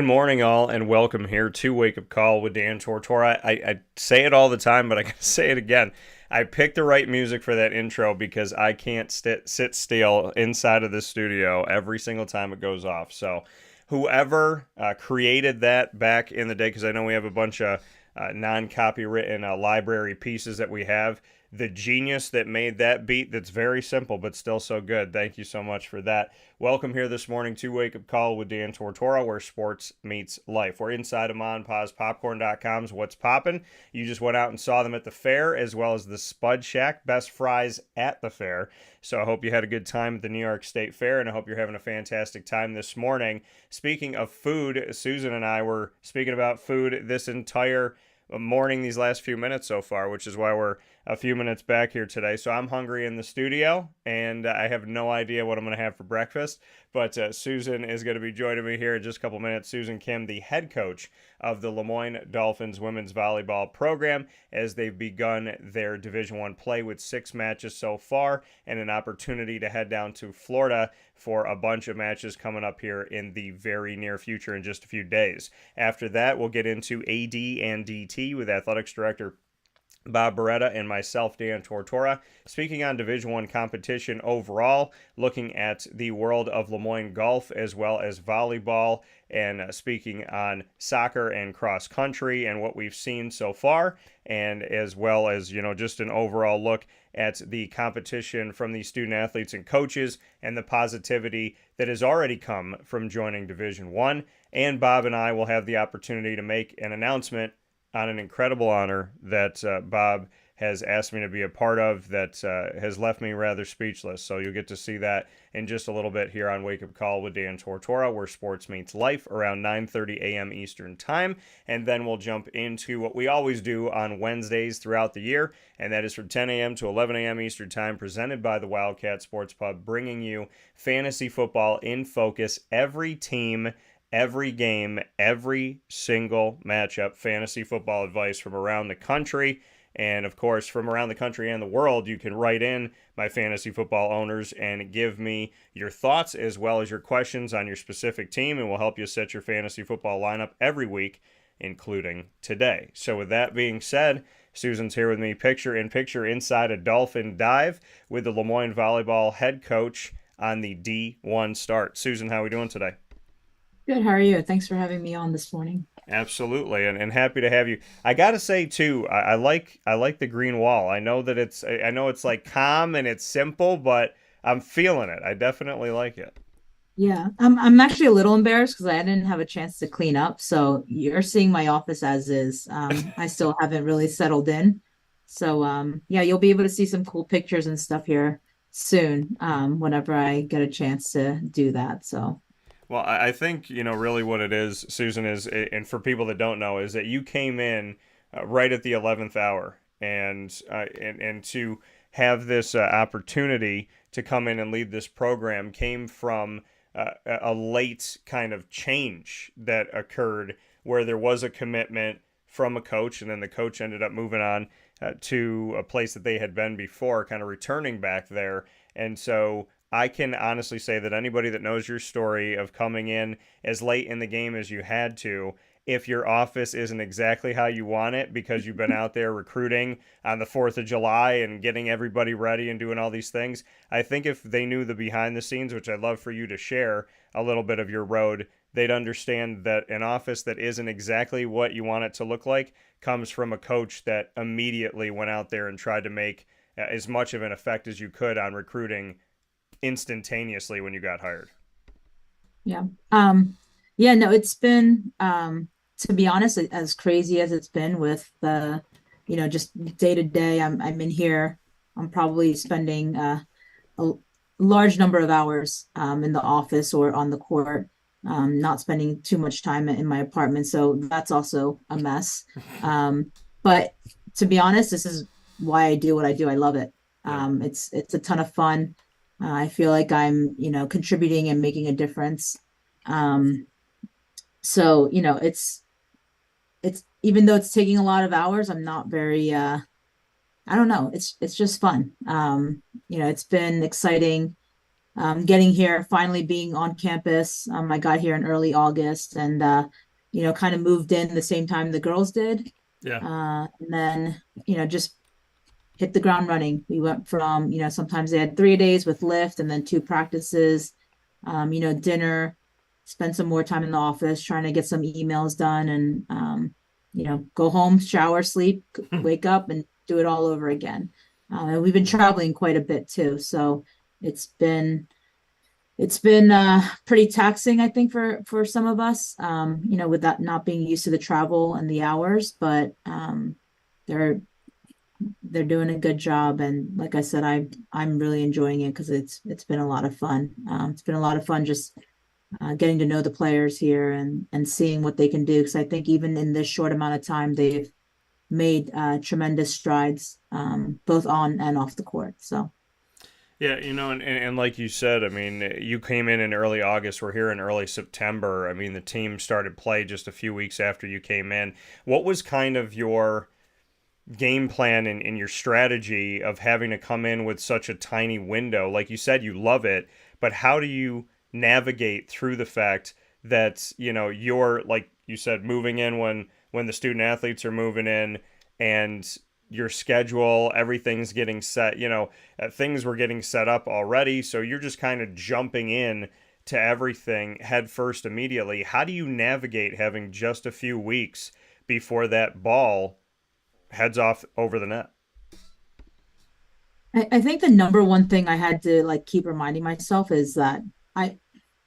Good morning, all, and welcome here to Wake Up Call with Dan Tortora. I say it all the time, but I gotta say it again. I picked the right music for that intro because I can't sit still inside of the studio every single time it goes off. So, whoever created that back in the day, because I know we have a bunch of non-copywritten library pieces that we have. The genius that made that beat that's very simple but still so good. Thank you so much for that. Welcome here this morning to Wake Up Call with Dan Tortora, where sports meets life. We're inside of MonPazPopcorn.com's What's Poppin'. You just went out and saw them at the fair, as well as the Spud Shack, best fries at the fair. So I hope you had a good time at the New York State Fair, and I hope you're having a fantastic time this morning. Speaking of food, Susan and I were speaking about food this entire morning, these last few minutes so far, which is why we're a few minutes back here today. So I'm hungry in the studio, and I have no idea what I'm going to have for breakfast. But Susan is going to be joining me here in just a couple minutes. Susan Kim, the head coach of the LeMoyne Dolphins women's volleyball program, as they've begun their Division I play with 6 matches so far, and an opportunity to head down to Florida for a bunch of matches coming up here in the very near future in just a few days. After that, we'll get into AD and DT with Athletics Director Bob Beretta and myself, Dan Tortora, speaking on Division I competition overall, looking at the world of LeMoyne golf as well as volleyball, and speaking on soccer and cross country and what we've seen so far, and as well as, just an overall look at the competition from the student athletes and coaches and the positivity that has already come from joining Division I. And Bob and I will have the opportunity to make an announcement on an incredible honor that Bob has asked me to be a part of that has left me rather speechless. So you'll get to see that in just a little bit here on Wake Up Call with Dan Tortora, where sports meets life, around 9:30 a.m. Eastern Time. And then we'll jump into what we always do on Wednesdays throughout the year, and that is from 10 a.m. to 11 a.m. Eastern Time, presented by the Wildcat Sports Pub, bringing you fantasy football in focus, every team, every game, every single matchup, fantasy football advice from around the country. And of course, from around the country and the world, you can write in, my fantasy football owners, and give me your thoughts as well as your questions on your specific team, and we'll help you set your fantasy football lineup every week, including today. So with that being said, Susan's here with me, picture in picture inside a Dolphin dive with the LeMoyne volleyball head coach on the D1 start. Susan, how are we doing today? Good. How are you? Thanks for having me on this morning. Absolutely, and happy to have you. I gotta say too, I like the green wall. I know it's like calm and it's simple, but I'm feeling it. I definitely like it. Yeah, I'm actually a little embarrassed because I didn't have a chance to clean up. So you're seeing my office as is. I still haven't really settled in. So yeah, you'll be able to see some cool pictures and stuff here soon. Whenever I get a chance to do that. So Well, I think really what it is, Susan, is, and for people that don't know, is that you came in right at the 11th hour, and to have this opportunity to come in and lead this program came from a late kind of change that occurred where there was a commitment from a coach, and then the coach ended up moving on to a place that they had been before, kind of returning back there. And so I can honestly say that anybody that knows your story of coming in as late in the game as you had to, if your office isn't exactly how you want it because you've been out there recruiting on the 4th of July and getting everybody ready and doing all these things, I think if they knew the behind the scenes, which I'd love for you to share a little bit of your road, they'd understand that an office that isn't exactly what you want it to look like comes from a coach that immediately went out there and tried to make as much of an effect as you could on recruiting instantaneously when you got hired. yeah, yeah. No, it's been to be honest, as crazy as it's been with the, just day to day. I'm in here. I'm probably spending a large number of hours in the office or on the court, not spending too much time in my apartment. So that's also a mess. But to be honest, this is why I do what I do. I love it. Yeah. It's a ton of fun. I feel like I'm, contributing and making a difference. Um, so, it's even though it's taking a lot of hours, I'm not very I don't know, it's just fun. It's been exciting getting here, finally being on campus. I got here in early August and, kind of moved in the same time the girls did. Yeah. And then, just hit the ground running. We went from, sometimes they had 3 days with lift and then two practices, dinner, spend some more time in the office trying to get some emails done and, go home, shower, sleep, wake up and do it all over again. And we've been traveling quite a bit too. So it's been, it's been pretty taxing, I think, for some of us, with that not being used to the travel and the hours, but they're they're doing a good job. And like I said, I'm really enjoying it because it's been a lot of fun. It's been a lot of fun just getting to know the players here and seeing what they can do. Because I think even in this short amount of time, they've made tremendous strides, both on and off the court. So. Yeah, and like you said, I mean, you came in early August. We're here in early September. I mean, the team started play just a few weeks after you came in. What was kind of your game plan and your strategy of having to come in with such a tiny window? Like you said, you love it, but how do you navigate through the fact that, you're, like you said, moving in when the student athletes are moving in, and your schedule, everything's getting set, things were getting set up already, so you're just kind of jumping in to everything head first immediately. How do you navigate having just a few weeks before that ball heads off over the net? I think the number one thing I had to like keep reminding myself is that I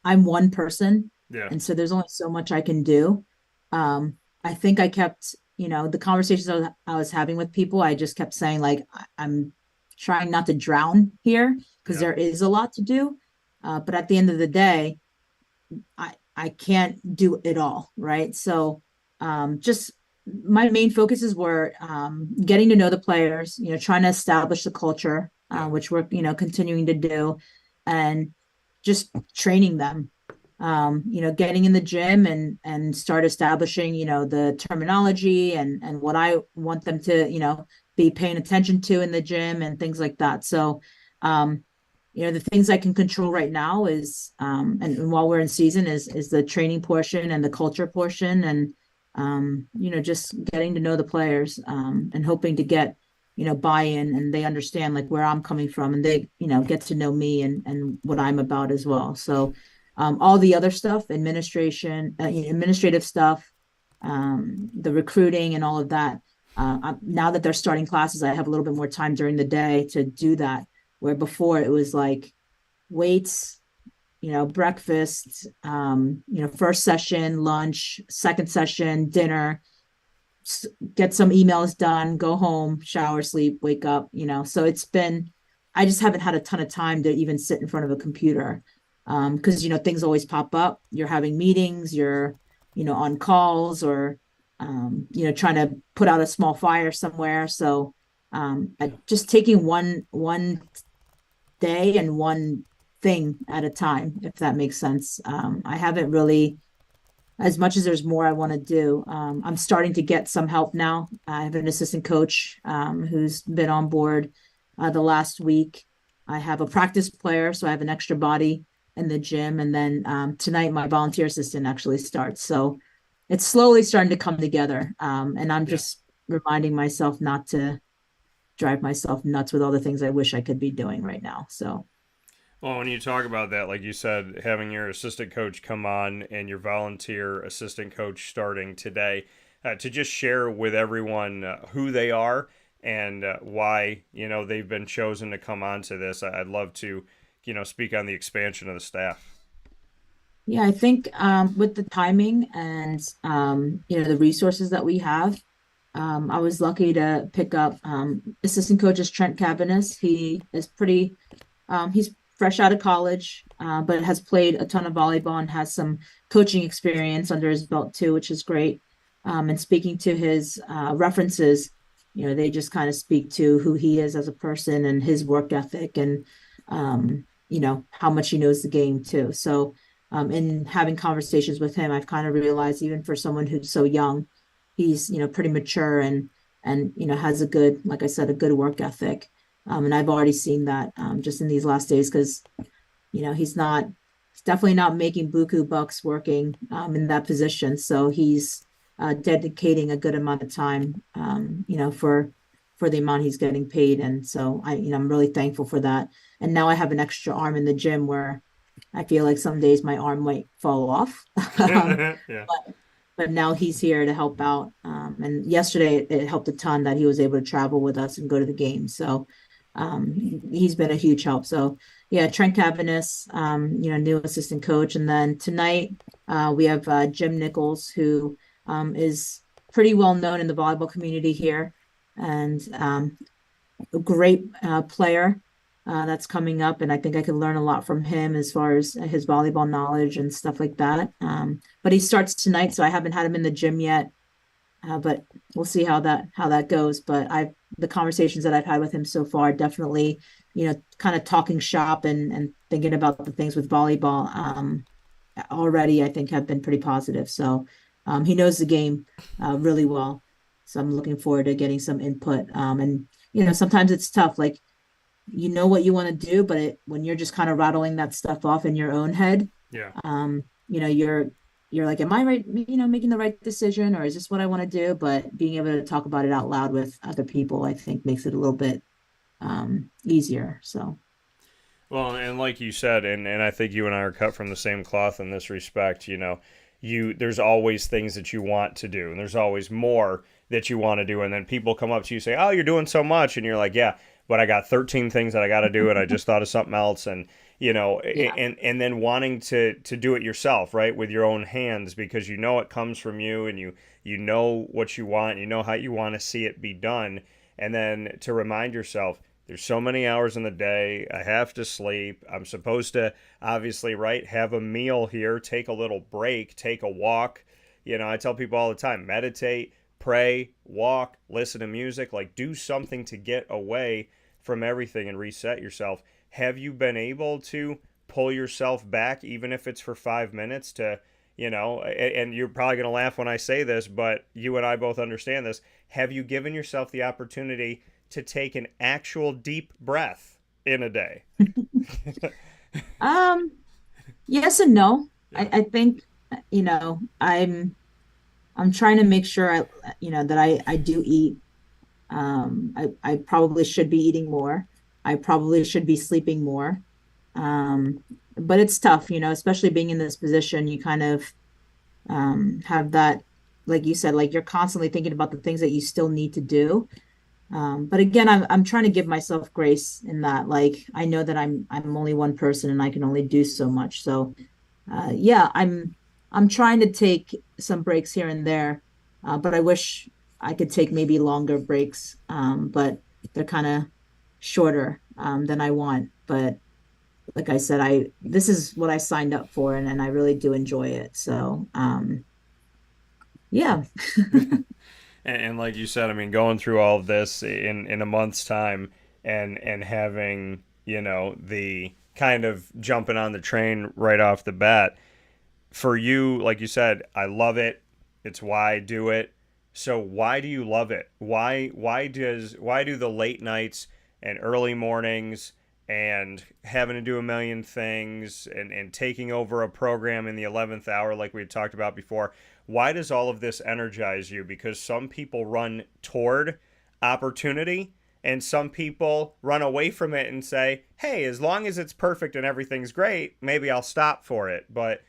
I'm one person, Yeah. and so there's only so much I can do. I think I kept, the conversations I was having with people, I just kept saying like I'm trying not to drown here because Yeah. there is a lot to do. But at the end of the day, I can't do it all, right? So just my main focuses were getting to know the players, trying to establish the culture, Yeah. which we're, continuing to do, and just training them. Getting in the gym and start establishing, the terminology and what I want them to, be paying attention to in the gym and things like that. So the things I can control right now is and while we're in season is the training portion and the culture portion and just getting to know the players and hoping to get buy-in and they understand like where I'm coming from and they get to know me and what I'm about as well. So all the other stuff, administrative stuff, the recruiting and all of that. Now that they're starting classes, I have a little bit more time during the day to do that. Where before it was like weights, breakfast, first session, lunch, second session, dinner, get some emails done, go home, shower, sleep, wake up, So I just haven't had a ton of time to even sit in front of a computer. Because, things always pop up. You're having meetings, you're, on calls or, trying to put out a small fire somewhere. So, just taking one day and one thing at a time, if that makes sense. I haven't really, as much as there's more I want to do. I'm starting to get some help now. I have an assistant coach who's been on board the last week. I have a practice player, so I have an extra body in the gym. And then tonight, my volunteer assistant actually starts. So it's slowly starting to come together. And I'm Yeah. just reminding myself not to drive myself nuts with all the things I wish I could be doing right now. So, Well, when you talk about that, like you said, having your assistant coach come on and your volunteer assistant coach starting today, to just share with everyone who they are and why they've been chosen to come on to this, I'd love to speak on the expansion of the staff. yeah, I think with the timing and the resources that we have, I was lucky to pick up assistant coach is Trent Cavanis. He is he's fresh out of college, but has played a ton of volleyball and has some coaching experience under his belt too, which is great. And speaking to his references, they just kind of speak to who he is as a person and his work ethic and, how much he knows the game too. So, in having conversations with him, I've kind of realized even for someone who's so young, he's, pretty mature and, has a good, like I said, a good work ethic. And I've already seen that just in these last days because, he's definitely not making buku bucks working in that position. So he's dedicating a good amount of time, for the amount he's getting paid. And so I'm really thankful for that. And now I have an extra arm in the gym where I feel like some days my arm might fall off. Yeah. But now he's here to help out. And yesterday it helped a ton that he was able to travel with us and go to the game. So he's been a huge help. So yeah, Trent Cavanis, new assistant coach. And then tonight we have Jim Nichols, who is pretty well known in the volleyball community here, and a great player that's coming up, and I think I could learn a lot from him as far as his volleyball knowledge and stuff like that. But he starts tonight, so I haven't had him in the gym yet. But we'll see how that goes. But the conversations that I've had with him so far definitely, kind of talking shop and thinking about the things with volleyball already, I think have been pretty positive. So he knows the game really well. So I'm looking forward to getting some input. And sometimes it's tough. Like what you want to do, but when you're just kind of rattling that stuff off in your own head, Yeah. you're like, am I right, making the right decision, or is this what I want to do? But being able to talk about it out loud with other people, I think makes it a little bit easier. So Well, and like you said, and I think you and I are cut from the same cloth in this respect, there's always things that you want to do, and there's always more that you want to do, and then people come up to you and say, "Oh, you're doing so much," and you're like, "Yeah, but I got 13 things that I got to do, and I just thought of something else," and yeah. and then wanting to do it yourself, right, with your own hands, because it comes from you, and you know what you want, you know how you want to see it be done, and then to remind yourself, there's so many hours in the day. I have to sleep. I'm supposed to, obviously, right, have a meal here, take a little break, take a walk. I tell people all the time, meditate, pray, walk, listen to music, like do something to get away from everything and reset yourself. Have you been able to pull yourself back, even if it's for 5 minutes, to, and you're probably going to laugh when I say this, but you and I both understand this. Have you given yourself the opportunity to take an actual deep breath in a day? Um, yes and no. Yeah. I think, I'm trying to make sure that I do eat. I probably should be eating more. I probably should be sleeping more. But it's tough, especially being in this position. You kind of have that, like you said, like you're constantly thinking about the things that you still need to do. But again, I'm trying to give myself grace in that. Like I know that I'm only one person and I can only do so much. So yeah, I'm trying to take some breaks here and there, but I wish I could take maybe longer breaks. But they're kind of shorter than I want. But like I said, I this is what I signed up for, and I really do enjoy it. So yeah. And like you said, I mean, going through all of this in a month's time, and having the kind of jumping on the train right off the bat, for you, like you said, I love it. It's why I do it. So why do you love it? Why do the late nights and early mornings and having to do a million things, and taking over a program in the 11th hour like we had talked about before, why does all of this energize you? Because some people run toward opportunity, and some people run away from it and say, hey, as long as it's perfect and everything's great, maybe I'll stop for it. But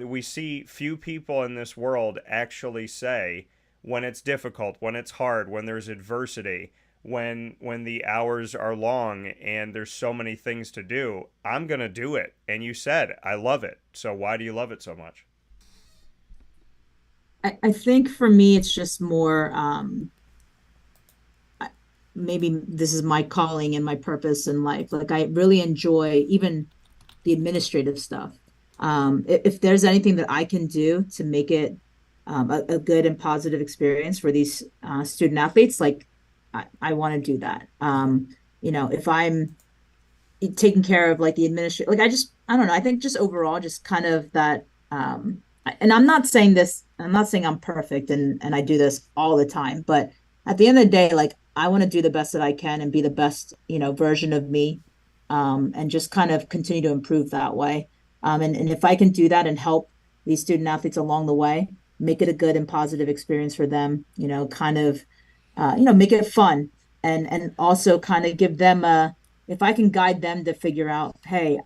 we see few people in this world actually say, when it's difficult, when it's hard, when there's adversity, when the hours are long and there's so many things to do, I'm going to do it. And you said, I love it. So why do you love it so much? I think for me, it's just more, maybe this is my calling and my purpose in life. Like I really enjoy even the administrative stuff. If there's anything that I can do to make it a good and positive experience for these student athletes, like I want to do that. If I'm taking care of like the administration, like I don't know, I think just overall, just kind of that. And I'm not saying I'm perfect and I do this all the time, but at the end of the day, like I want to do the best that I can and be the best, version of me. and just kind of continue to improve that way. And if I can do that and help these student athletes along the way, make it a good and positive experience for them, kind of, make it fun and also kind of give them if I can guide them to figure out, hey,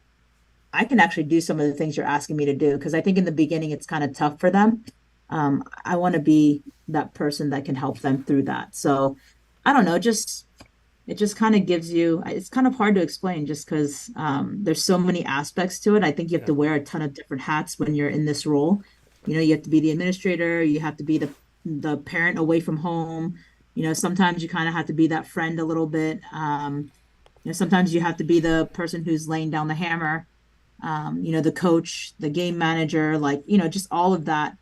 I can actually do some of the things you're asking me to do. Because I think in the beginning it's kind of tough for them. I want to be that person that can help them through that. So I don't know, just it just kind of gives you, it's kind of hard to explain just because there's so many aspects to it. I think you have Yeah. to wear a ton of different hats when you're in this role. You have to be the administrator, you have to be the parent away from home. Sometimes you kind of have to be that friend a little bit. Sometimes you have to be the person who's laying down the hammer, the coach, the game manager, like, just all of that.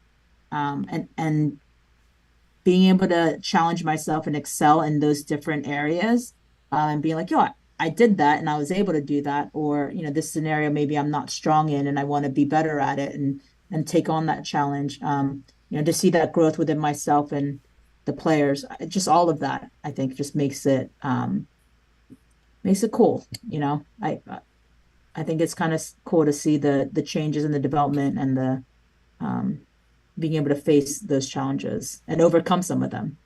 And being able to challenge myself and excel in those different areas, and being like, yo, I did that and I was able to do that. Or, this scenario maybe I'm not strong in and I want to be better at it and take on that challenge. To see that growth within myself and the players, just all of that, I think just makes it cool. I think it's kind of cool to see the changes in the development and the um, being able to face those challenges and overcome some of them.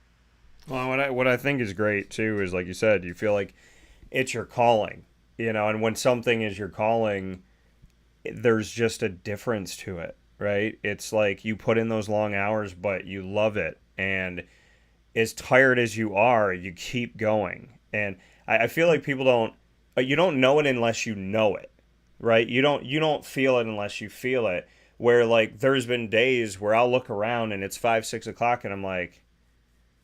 Well, what I think is great too is, like you said, you feel like it's your calling, and when something is your calling, there's just a difference to it, right? It's like you put in those long hours, but you love it, and as tired as you are, you keep going. And I feel like people don't, you don't know it unless you know it, right? You don't feel it unless you feel it. Where like there's been days where I'll look around and it's 5, 6 o'clock, and I'm like,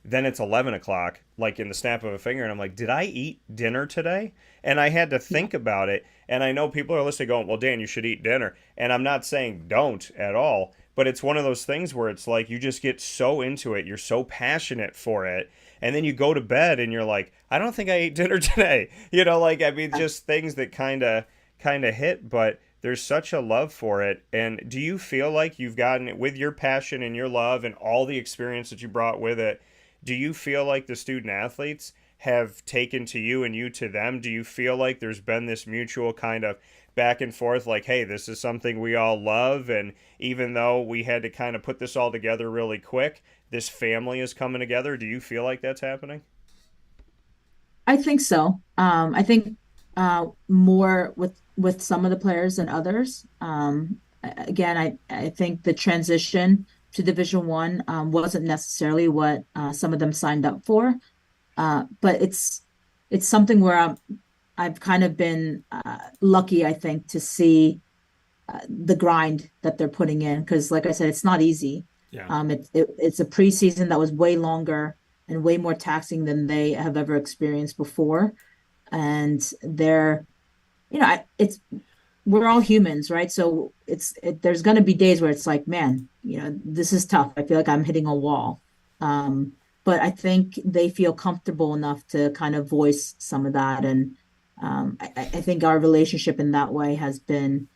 then it's 11 o'clock, like in the snap of a finger, and I'm like, did I eat dinner today? And I had to Yeah. think about it. And I know people are listening going, well, Dan, you should eat dinner. And I'm not saying don't at all, but it's one of those things where it's like you just get so into it, you're so passionate for it, and then you go to bed and you're like, I don't think I ate dinner today. Like, I mean, just things that kind of hit, but there's such a love for it. And do you feel like you've gotten it with your passion and your love and all the experience that you brought with it? Do you feel like the student athletes have taken to you and you to them? Do you feel like there's been this mutual kind of back and forth, like, hey, this is something we all love, and even though we had to kind of put this all together really quick, this family is coming together? Do you feel like that's happening? I think so. I think more with some of the players than others. Again, I think the transition to Division 1 wasn't necessarily what some of them signed up for. But it's something where I've kind of been lucky, I think, to see the grind that they're putting in. Because, like I said, it's not easy. Yeah. It's a preseason that was way longer and way more taxing than they have ever experienced before. And it's we're all humans, right? So there's going to be days where it's like, man, this is tough. I feel like I'm hitting a wall. Um, but I think they feel comfortable enough to kind of voice some of that. And I think our relationship in that way has been,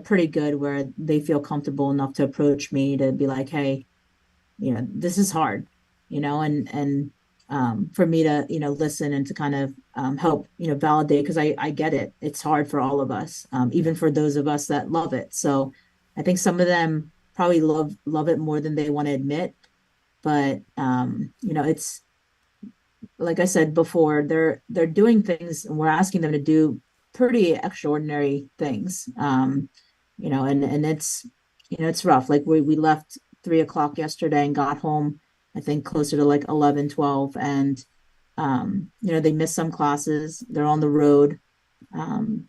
pretty good where they feel comfortable enough to approach me to be like, hey, this is hard, and for me to, listen and to kind of help, validate because I get it. It's hard for all of us, Yeah. even for those of us that love it. So I think some of them probably love it more than they want to admit. But it's like I said before, they're doing things and we're asking them to do pretty extraordinary things. And it's rough. Like we left 3 o'clock yesterday and got home, I think closer to like 11, 12. And they miss some classes. They're on the road.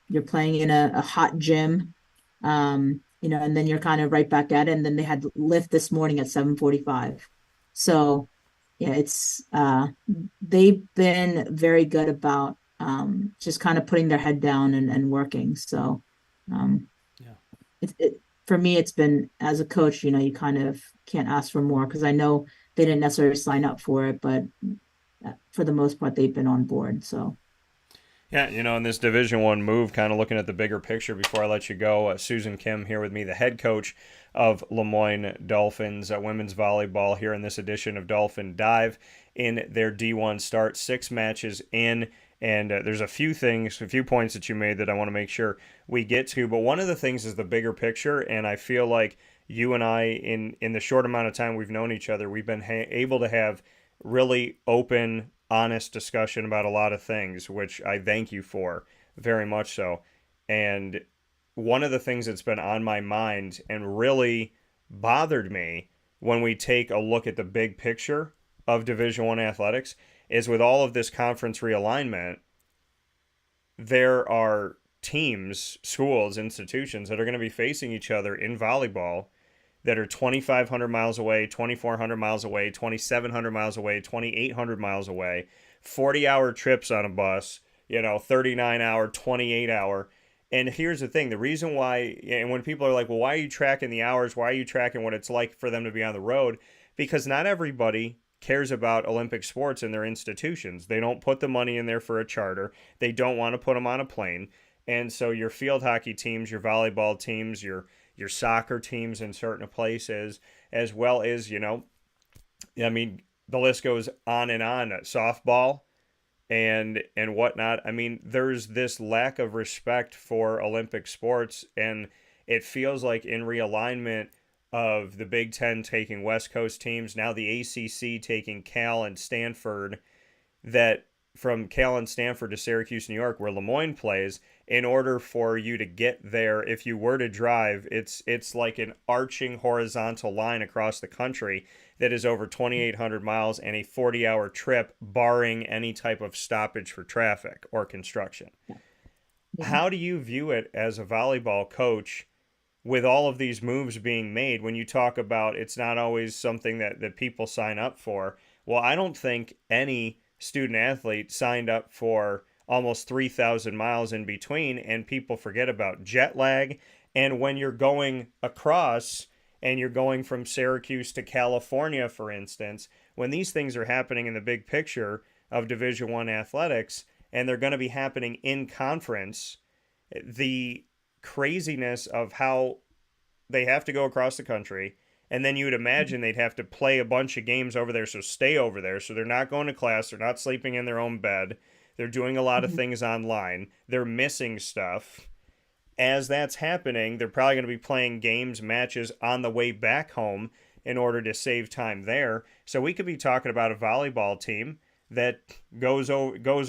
You're playing in a hot gym. And then you're kind of right back at it. And then they had lift this morning at 7:45. So yeah, they've been very good about just kind of putting their head down and working. So um, Yeah. for me, it's been as a coach, you kind of can't ask for more because I know they didn't necessarily sign up for it, but for the most part, they've been on board. So Yeah, in this Division 1 move, kind of looking at the bigger picture before I let you go, Susan Kim here with me, the head coach of LeMoyne Dolphins women's volleyball here in this edition of Dolphin Dive in their D1 start. 6 matches in, And there's a few points that you made that I want to make sure we get to. But one of the things is the bigger picture, and I feel like you and I, in the short amount of time we've known each other, we've been able to have really open, honest discussion about a lot of things, which I thank you for very much so. And one of the things that's been on my mind and really bothered me when we take a look at the big picture of Division One athletics is with all of this conference realignment, there are teams, schools, institutions that are going to be facing each other in volleyball that are 2,500 miles away, 2,400 miles away, 2,700 miles away, 2,800 miles away, 40-hour trips on a bus, 39-hour, 28-hour. And here's the thing, the reason why, and when people are like, well, why are you tracking the hours? Why are you tracking what it's like for them to be on the road? Because not everybody cares about Olympic sports in their institutions. They don't put the money in there for a charter. They don't want to put them on a plane. And so your field hockey teams, your volleyball teams, your soccer teams in certain places, as well as, I mean, the list goes on and on. Softball and whatnot. I mean, there's this lack of respect for Olympic sports, and it feels like in realignment of the Big Ten taking West Coast teams, now the ACC taking Cal and Stanford, that from Cal and Stanford to Syracuse, New York, where LeMoyne plays, in order for you to get there, if you were to drive, it's like an arching horizontal line across the country that is over 2,800 miles and a 40-hour trip, barring any type of stoppage for traffic or construction. Yeah. How do you view it as a volleyball coach with all of these moves being made when you talk about it's not always something that people sign up for? Well, I don't think any student athlete signed up for almost 3,000 miles in between, and people forget about jet lag. And when you're going across and you're going from Syracuse to California, for instance, when these things are happening in the big picture of Division One athletics, and they're going to be happening in conference, the craziness of how they have to go across the country, and then you would imagine they'd have to play a bunch of games over there, so stay over there. So they're not going to class, they're not sleeping in their own bed, they're doing a lot of things online, they're missing stuff. As that's happening, they're probably going to be playing games, matches on the way back home in order to save time there. So we could be talking about a volleyball team that goes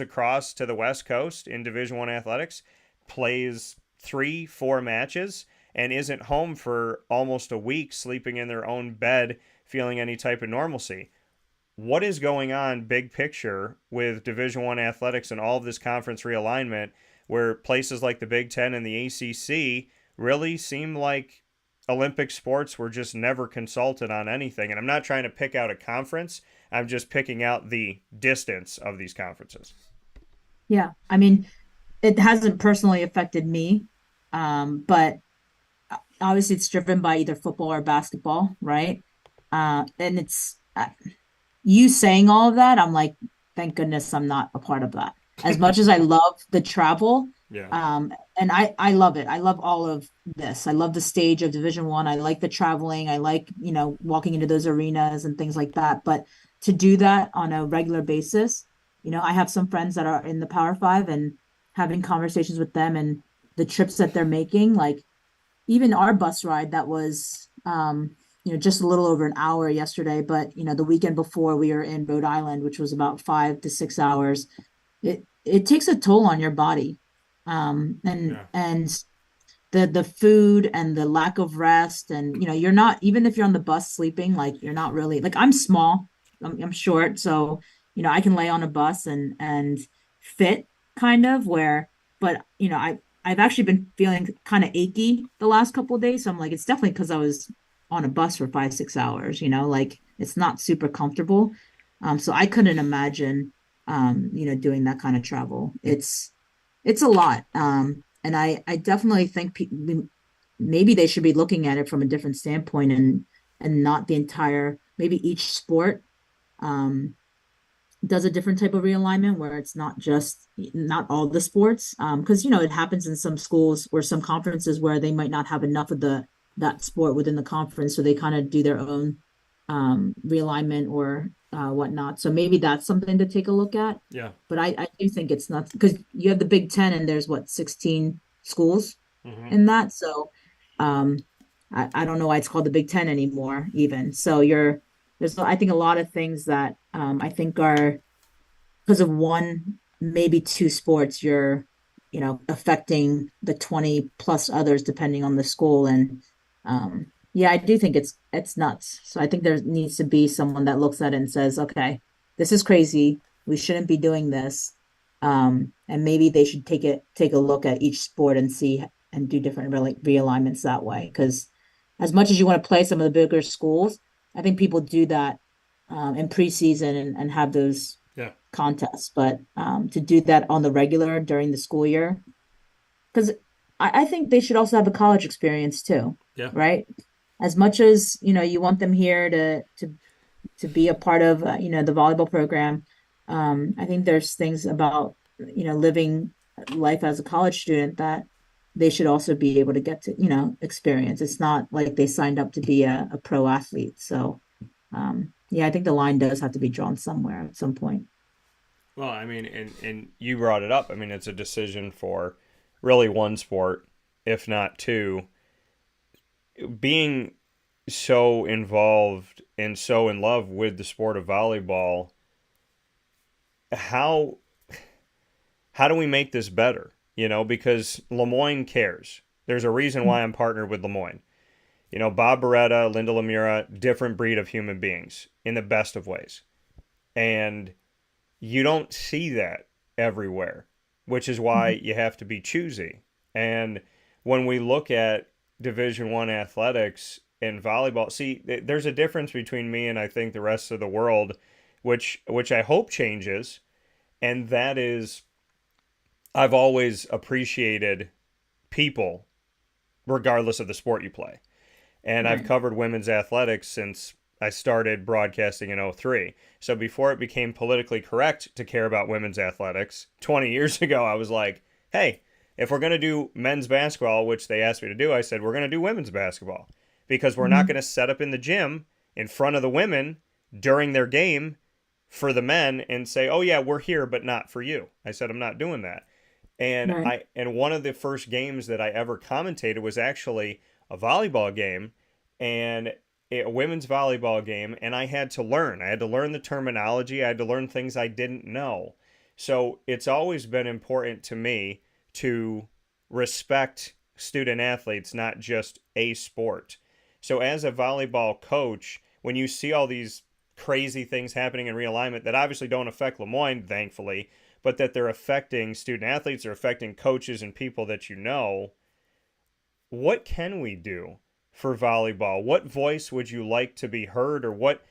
across to the West Coast in Division One athletics, plays 3-4 matches, and isn't home for almost a week, sleeping in their own bed, feeling any type of normalcy. What is going on big picture with Division One athletics and all of this conference realignment, where places like the Big Ten and the ACC really seem like Olympic sports were just never consulted on anything? And I'm not trying to pick out a conference, I'm just picking out the distance of these conferences. Yeah. I mean, it hasn't personally affected me, but obviously it's driven by either football or basketball, right? And it's you saying all of that, I'm like, thank goodness I'm not a part of that. As much as I love the travel, Yeah. and I love it. I love all of this. I love the stage of Division One. I like the traveling. I like, walking into those arenas and things like that. But to do that on a regular basis, I have some friends that are in the Power Five and having conversations with them and the trips that they're making, like even our bus ride that was just a little over an hour yesterday, but the weekend before we were in Rhode Island, which was about 5 to 6 hours. It takes a toll on your body. And Yeah. and the food and the lack of rest, and you're not, even if you're on the bus sleeping, like you're not really, like I'm small, I'm short, so I can lay on a bus and fit kind of where, but I've actually been feeling kind of achy the last couple of days. So I'm like, it's definitely because I was on a bus for 5, 6 hours, like it's not super comfortable. So I couldn't imagine, doing that kind of travel. It's a lot. And I definitely think maybe they should be looking at it from a different standpoint, and not the entire, maybe each sport, does a different type of realignment where it's not all the sports. Because it happens in some schools or some conferences where they might not have enough of that sport within the conference, so they kind of do their own realignment, or whatnot. So maybe that's something to take a look at. Yeah. But I do think it's not because you have the Big Ten and there's what, 16 schools Hmm. in that. So um, I don't know why it's called the Big Ten anymore, even. So there's I think a lot of things that I think are because of one, maybe two sports, you're, affecting the 20 plus others depending on the school. And yeah, I do think it's nuts. So I think there needs to be someone that looks at it and says, okay, this is crazy. We shouldn't be doing this. And maybe they should take a look at each sport and see and do different realignments that way. Because as much as you want to play some of the bigger schools, I think people do that in preseason and have those Yeah. contests, but to do that on the regular during the school year, because I think they should also have a college experience too, Yeah. right? As much as you want them here to be a part of the volleyball program, I think there's things about living life as a college student that they should also be able to get to experience. It's not like they signed up to be a pro athlete. So yeah, I think the line does have to be drawn somewhere at some point. Well, I mean, and you brought it up. I mean, it's a decision for really one sport, if not two. Being so involved and so in love with the sport of volleyball, how how do we make this better? Because LeMoyne cares. There's a reason why I'm partnered with LeMoyne. Bob Beretta, Linda Lemura, different breed of human beings in the best of ways. And you don't see that everywhere, which is why Mhm. you have to be choosy. And when we look at Division One athletics and volleyball, see, there's a difference between me and I think the rest of the world, which I hope changes, and that is I've always appreciated people regardless of the sport you play. And I've Right. covered women's athletics since I started broadcasting in '03. So before it became politically correct to care about women's athletics, 20 years ago, I was like, hey, if we're going to do men's basketball, which they asked me to do, I said, we're going to do women's basketball because we're not going Mhm. to set up in the gym in front of the women during their game for the men and say, oh, yeah, we're here, but not for you. I said, I'm not doing that. Right. And one of the first games that I ever commentated was actually a volleyball game and a women's volleyball game, and I had to learn. I had to learn the terminology. I had to learn things I didn't know. So it's always been important to me to respect student athletes, not just a sport. So as a volleyball coach, when you see all these crazy things happening in realignment that obviously don't affect LeMoyne, thankfully, but that they're affecting student athletes, they're affecting coaches and people that what can we do for volleyball? What voice would you like to be heard, or what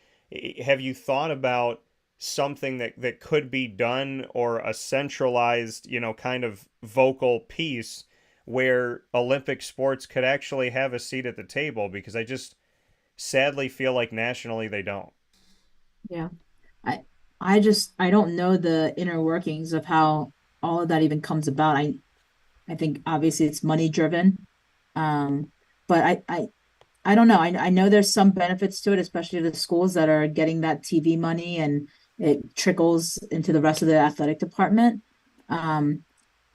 have you thought about something that could be done, or a centralized, kind of vocal piece where Olympic sports could actually have a seat at the table? Because I just sadly feel like nationally they don't. Yeah. I I don't know the inner workings of how all of that even comes about. I think obviously it's money driven. But I don't know. I know there's some benefits to it, especially to the schools that are getting that TV money and it trickles into the rest of the athletic department. Um,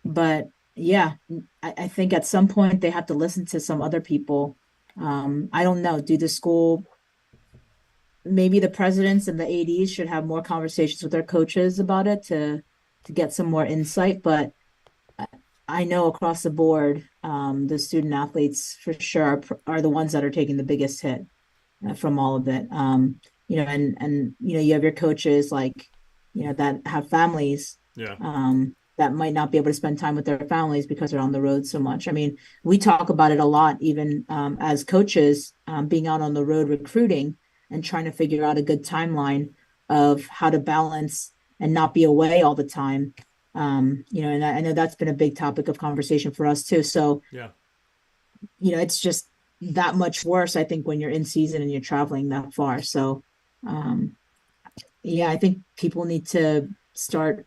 but yeah, I think at some point they have to listen to some other people. I don't know. Do the school, maybe the presidents and the ADs should have more conversations with their coaches about it to get some more insight. But I know across the board, the student athletes for sure are the ones that are taking the biggest hit from all of it. And you have your coaches like that have families Yeah. that might not be able to spend time with their families because they're on the road so much. I mean, we talk about it a lot, even as coaches, being out on the road recruiting and trying to figure out a good timeline of how to balance and not be away all the time. And I know that's been a big topic of conversation for us too. So, Yeah. it's just that much worse, I think, when you're in season and you're traveling that far. So, um, yeah, I think people need to start,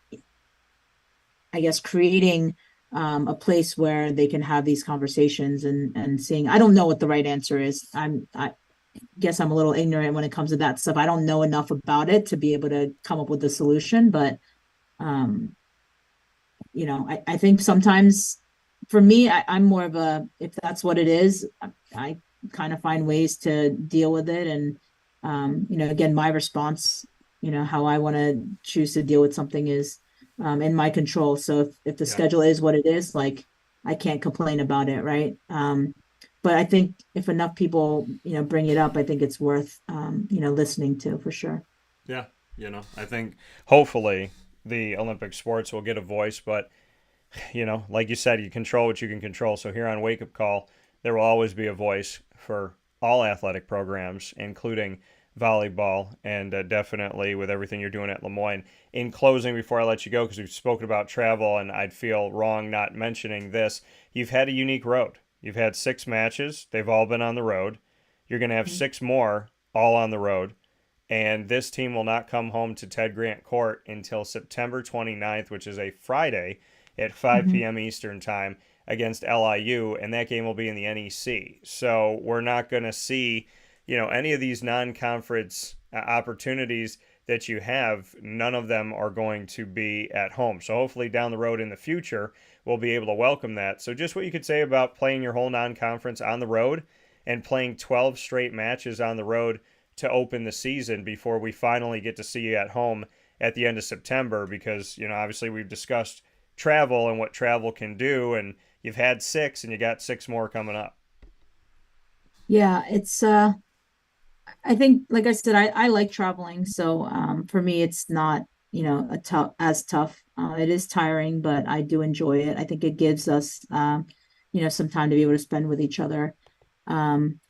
I guess, creating a place where they can have these conversations and seeing. I don't know what the right answer is. guess I'm a little ignorant when it comes to that stuff. I don't know enough about it to be able to come up with a solution, but um, I think sometimes for me, I'm more of a, if that's what it is, I kind of find ways to deal with it. And, again, my response, how I want to choose to deal with something is in my control. So if the Yeah. schedule is what it is, like I can't complain about it, right? But I think if enough people, bring it up, I think it's worth, listening to for sure. Yeah. I think hopefully the Olympic sports will get a voice, but like you said, you control what you can control. So here on Wake Up Call, there will always be a voice for all athletic programs, including volleyball, and definitely with everything you're doing at LeMoyne. In closing, before I let you go, because we've spoken about travel, and I'd feel wrong not mentioning this, you've had a unique road. You've had 6 matches, they've all been on the road. You're going to have 6 more, all on the road. And this team will not come home to Ted Grant Court until September 29th, which is a Friday at 5 Mhm. p.m. Eastern Time against LIU, and that game will be in the NEC. So we're not going to see, any of these non-conference opportunities that you have. None of them are going to be at home. So hopefully down the road in the future, we'll be able to welcome that. So just what you could say about playing your whole non-conference on the road and playing 12 straight matches on the road to open the season before we finally get to see you at home at the end of September, because obviously we've discussed travel and what travel can do, and you've had 6 and you got 6 more coming up. Yeah, it's I think, like I said, I like traveling. So for me, it's not, a tough as tough. It is tiring, but I do enjoy it. I think it gives us, some time to be able to spend with each other. And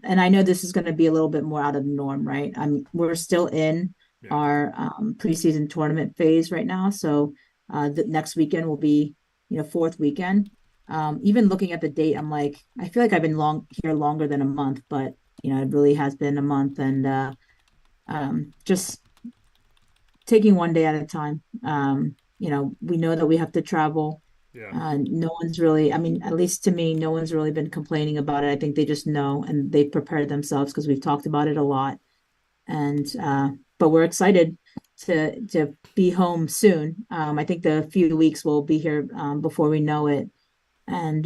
I know this is going to be a little bit more out of the norm, right? We're still in Yeah. our preseason tournament phase right now. So the next weekend will be, fourth weekend. Even looking at the date, I'm like, I feel like I've been here longer than a month, but it really has been a month, and just taking one day at a time. We know that we have to travel. Yeah. No one's really, I mean, at least to me, no one's really been complaining about it. I think they just know and they've prepared themselves because we've talked about it a lot. And but we're excited to be home soon. I think the few weeks will be here before we know it, and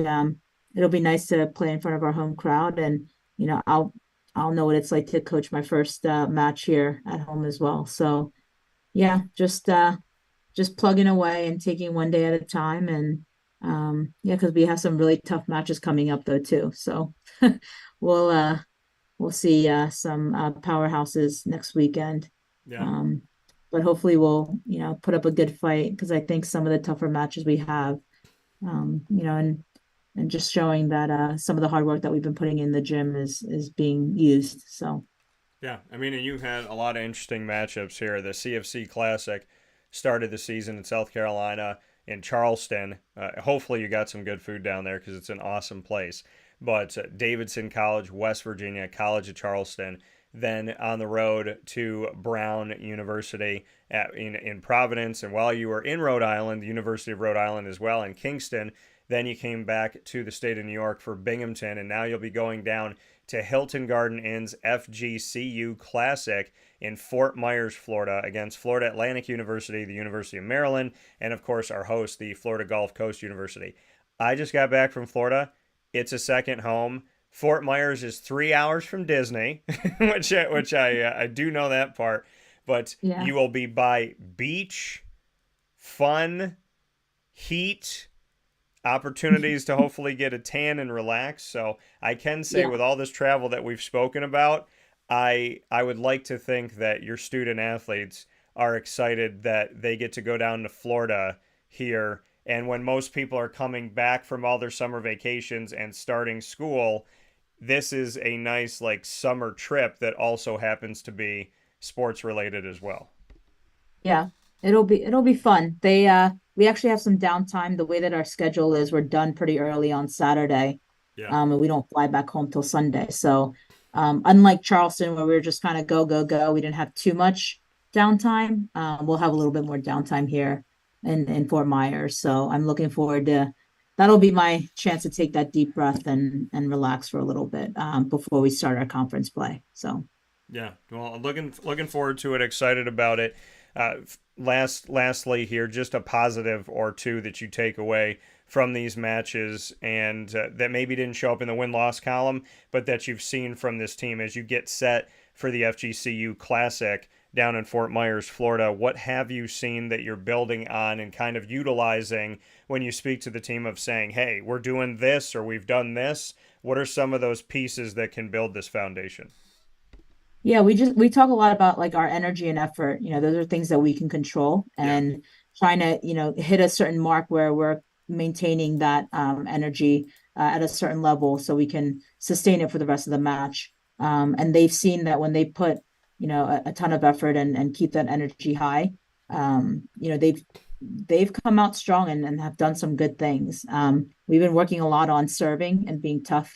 it'll be nice to play in front of our home crowd. And I'll know what it's like to coach my first match here at home as well. So yeah, just plugging away and taking one day at a time. And yeah, because we have some really tough matches coming up though too. So we'll uh we'll see some powerhouses next weekend. Yeah. Um, but hopefully we'll put up a good fight, because I think some of the tougher matches we have, and just showing that some of the hard work that we've been putting in the gym is being used. So Yeah. I mean, and you've had a lot of interesting matchups here. The CFC Classic started the season in South Carolina, in Charleston. Hopefully, you got some good food down there because it's an awesome place. But Davidson College, West Virginia, College of Charleston, then on the road to Brown University in Providence. And while you were in Rhode Island, the University of Rhode Island as well, in Kingston, then you came back to the state of New York for Binghamton, and now you'll be going down to Hilton Garden Inn's FGCU Classic in Fort Myers, Florida, against Florida Atlantic University, the University of Maryland, and of course our host, the Florida Gulf Coast University. I just got back from Florida. It's a second home. Fort Myers is 3 hours from Disney, which I do know that part. But yeah, you will be by beach, fun, heat, opportunities to hopefully get a tan and relax. So I can say, yeah, with all this travel that we've spoken about, I would like to think that your student athletes are excited that they get to go down to Florida here. And when most people are coming back from all their summer vacations and starting school, this is a nice like summer trip that also happens to be sports related as well. yeah. It'll be fun. We actually have some downtime. The way that our schedule is, we're done pretty early on Saturday. Yeah. And we don't fly back home till Sunday. So unlike Charleston, where we were just kind of go, go, go, we didn't have too much downtime. We'll have a little bit more downtime here in Fort Myers. So I'm looking forward to that'll be my chance to take that deep breath and relax for a little bit before we start our conference play. So Yeah, well, looking forward to it. Excited about it. Lastly, here, just a positive or two that you take away from these matches, and that maybe didn't show up in the win loss column, but that you've seen from this team as you get set for the FGCU Classic down in Fort Myers, Florida. What have you seen that you're building on and kind of utilizing when you speak to the team of saying, "Hey, we're doing this or we've done this"? What are some of those pieces that can build this foundation? yeah, we talk a lot about like our energy and effort. Those are things that we can control Yeah. and trying to, hit a certain mark where we're maintaining that energy at a certain level so we can sustain it for the rest of the match. And they've seen that when they put, a ton of effort and keep that energy high, they've come out strong and have done some good things. We've been working a lot on serving and being tough,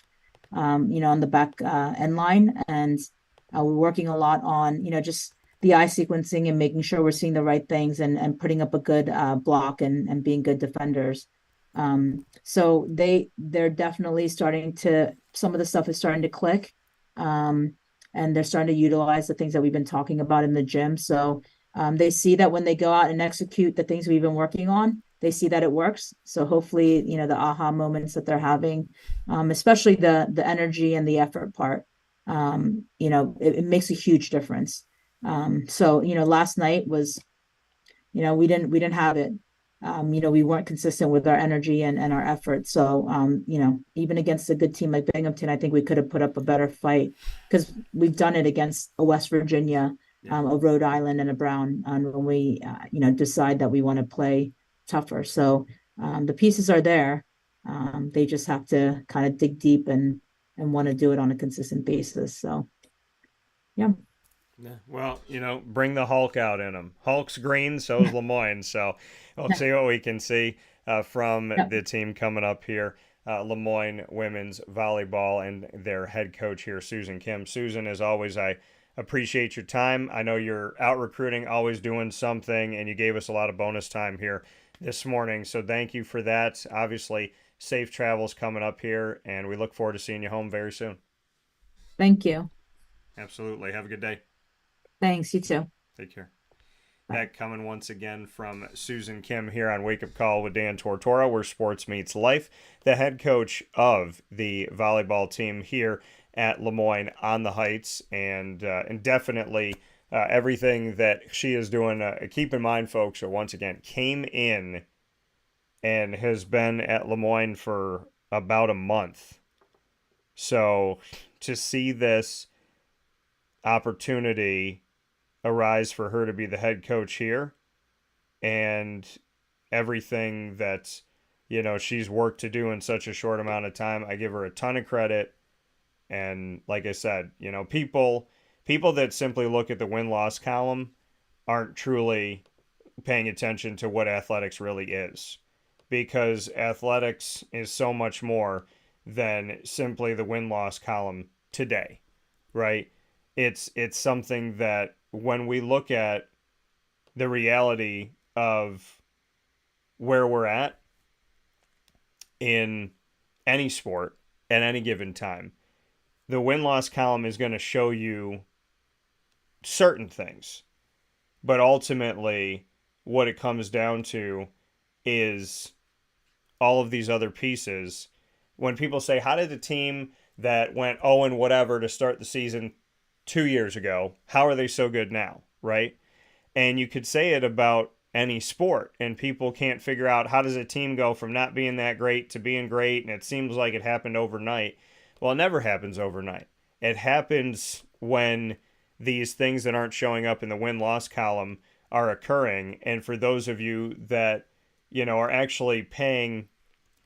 on the back end line. And we're working a lot on, just the eye sequencing and making sure we're seeing the right things and putting up a good block and being good defenders. So they're definitely starting to, some of the stuff is starting to click. And they're starting to utilize the things that we've been talking about in the gym. So they see that when they go out and execute the things we've been working on, they see that it works. So hopefully, the aha moments that they're having, especially the energy and the effort part, it makes a huge difference. So last night was, we didn't have it. We weren't consistent with our energy and our effort. So even against a good team like Binghamton, I think we could have put up a better fight because we've done it against a West Virginia, Yeah. a Rhode Island, and a Brown when we decide that we want to play tougher. So the pieces are there. They just have to kind of dig deep and want to do it on a consistent basis. So yeah, Yeah. Well, bring the Hulk out in him. Hulk's green, so is LeMoyne. So we'll see what we can see from yeah. the team coming up here. LeMoyne women's volleyball and their head coach here, Susan Kim. Susan, as always, I appreciate your time. I know you're out recruiting, always doing something, and you gave us a lot of bonus time here this morning. So thank you for that. Obviously, safe travels coming up here, and we look forward to seeing you home very soon. Thank you. Absolutely. Have a good day. Thanks. You too. Take care. Bye. That coming once again from Susan Kim here on Wake Up Call with Dan Tortora, where sports meets life, the head coach of the volleyball team here at LeMoyne on the Heights, and definitely everything that she is doing. Keep in mind, folks, once again, came in and has been at LeMoyne for about a month. So to see this opportunity arise for her to be the head coach here and everything that she's worked to do in such a short amount of time, I give her a ton of credit. And like I said, people that simply look at the win-loss column aren't truly paying attention to what athletics really is, because athletics is so much more than simply the win-loss column today, right? It's something that when we look at the reality of where we're at in any sport at any given time, the win-loss column is going to show you certain things, but ultimately what it comes down to is all of these other pieces. When people say, how did the team that went 0 and whatever to start the season 2 years ago, how are they so good now, right? And you could say it about any sport, and people can't figure out how does a team go from not being that great to being great, and it seems like it happened overnight. Well, it never happens overnight. It happens when these things that aren't showing up in the win-loss column are occurring. And for those of you that, are actually paying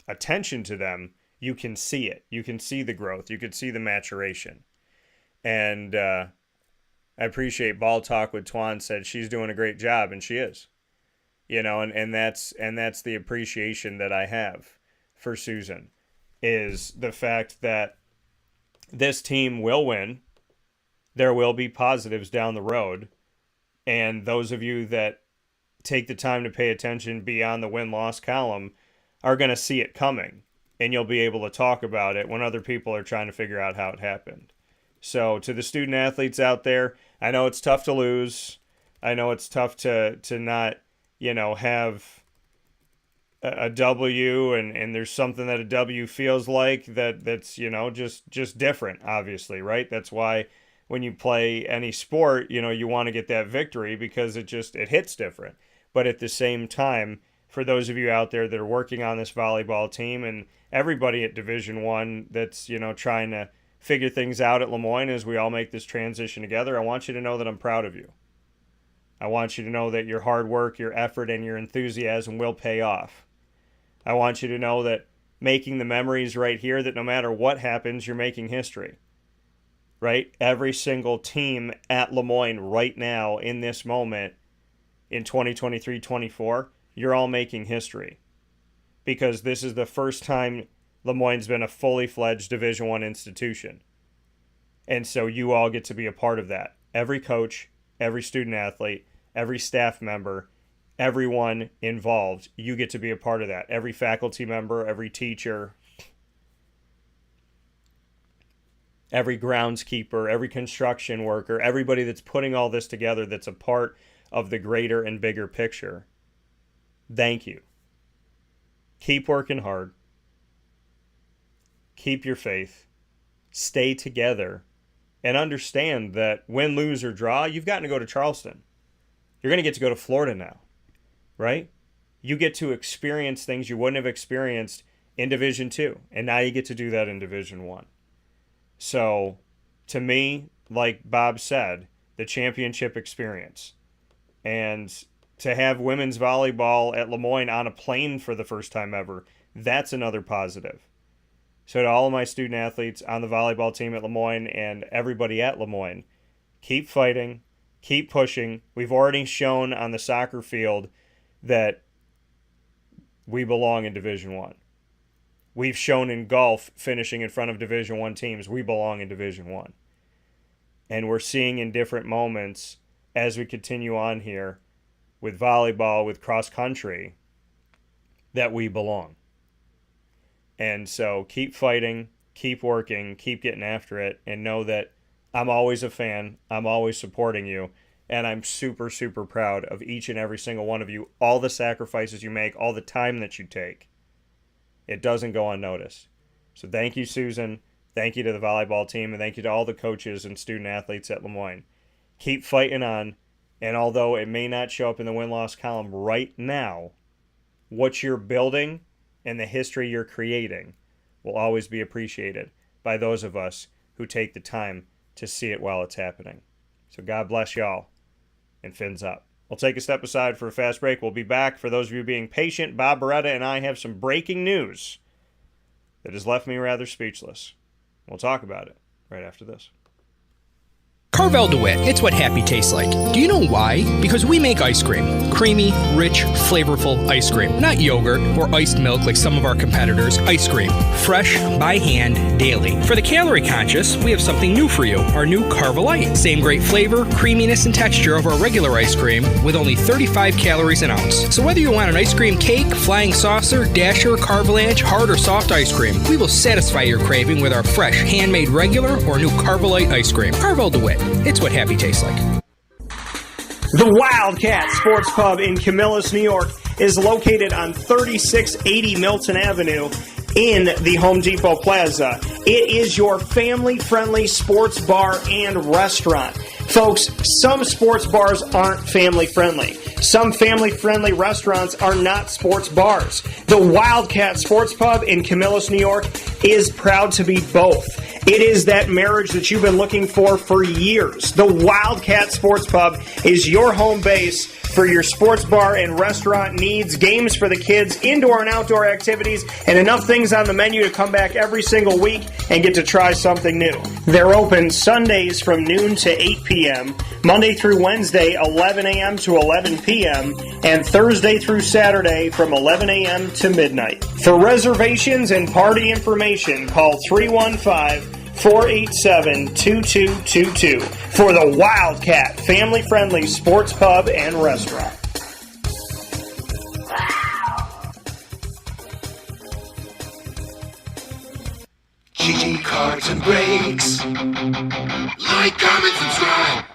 attention to them, you can see it. You can see the growth. You can see the maturation. And I appreciate Ball Talk with Twan said she's doing a great job, and she is. And that's the appreciation that I have for Susan, is the fact that this team will win. There will be positives down the road. And those of you that take the time to pay attention beyond the win-loss column, are going to see it coming, and you'll be able to talk about it when other people are trying to figure out how it happened. So to the student athletes out there, I know it's tough to lose. I know it's tough to not, have a W, and there's something that a W feels like that's just different, obviously, right? That's why when you play any sport, you want to get that victory because it hits different. But at the same time, for those of you out there that are working on this volleyball team, and everybody at Division I that's trying to figure things out at LeMoyne as we all make this transition together, I want you to know that I'm proud of you. I want you to know that your hard work, your effort, and your enthusiasm will pay off. I want you to know that making the memories right here, that no matter what happens, you're making history. Right? Every single team at LeMoyne right now in this moment in 2023-24, you're all making history. Because this is the first time LeMoyne's been a fully fledged Division I institution. And so you all get to be a part of that. Every coach, every student athlete, every staff member, everyone involved, you get to be a part of that. Every faculty member, every teacher, every groundskeeper, every construction worker, everybody that's putting all this together that's a part of the greater and bigger picture. Thank you. Keep working hard. Keep your faith. Stay together. And understand that win, lose, or draw, you've gotten to go to Charleston. You're going to get to go to Florida now, right? You get to experience things you wouldn't have experienced in Division II, and now you get to do that in Division I. So, to me, like Bob said, the championship experience. And to have women's volleyball at LeMoyne on a plane for the first time ever, that's another positive. So to all of my student athletes on the volleyball team at LeMoyne and everybody at LeMoyne, keep fighting, keep pushing. We've already shown on the soccer field that we belong in Division I. We've shown in golf, finishing in front of Division I teams, we belong in Division I. And we're seeing in different moments as we continue on here with volleyball, with cross country, that we belong. And so keep fighting, keep working, keep getting after it, and know that I'm always a fan. I'm always supporting you. And I'm super, super proud of each and every single one of you, all the sacrifices you make, all the time that you take. It doesn't go unnoticed. So thank you, Susan. Thank you to the volleyball team, and thank you to all the coaches and student athletes at LeMoyne. Keep fighting on, and although it may not show up in the win-loss column right now, what you're building and the history you're creating will always be appreciated by those of us who take the time to see it while it's happening. So God bless y'all, and fins up. We'll take a step aside for a fast break. We'll be back. For those of you being patient, Bob Beretta and I have some breaking news that has left me rather speechless. We'll talk about it right after this. Carvel DeWitt, it's what happy tastes like. Do you know why? Because we make ice cream. Creamy, rich, flavorful ice cream. Not yogurt or iced milk like some of our competitors. Ice cream. Fresh, by hand, daily. For the calorie conscious, we have something new for you. Our new Carvelite. Same great flavor, creaminess, and texture of our regular ice cream with only 35 calories an ounce. So whether you want an ice cream cake, flying saucer, dasher, carvalanche, hard or soft ice cream, we will satisfy your craving with our fresh, handmade regular or new Carvelite ice cream. Carvel DeWitt. It's what happy tastes like. The Wildcat Sports Pub in Camillus, New York is located on 3680 Milton Avenue in the Home Depot Plaza. It is your family-friendly sports bar and restaurant. Folks, some sports bars aren't family-friendly. Some family-friendly restaurants are not sports bars. The Wildcat Sports Pub in Camillus, New York is proud to be both. It is that marriage that you've been looking for years. The Wildcat Sports Pub is your home base for your sports bar and restaurant needs, games for the kids, indoor and outdoor activities, and enough things on the menu to come back every single week and get to try something new. They're open Sundays from noon to 8 p.m., Monday through Wednesday, 11 a.m. to 11 p.m., and Thursday through Saturday from 11 a.m. to midnight. For reservations and party information, call 315-487-2222 for the Wildcat family-friendly sports pub and restaurant. Cards and Breaks. Like, comment, subscribe.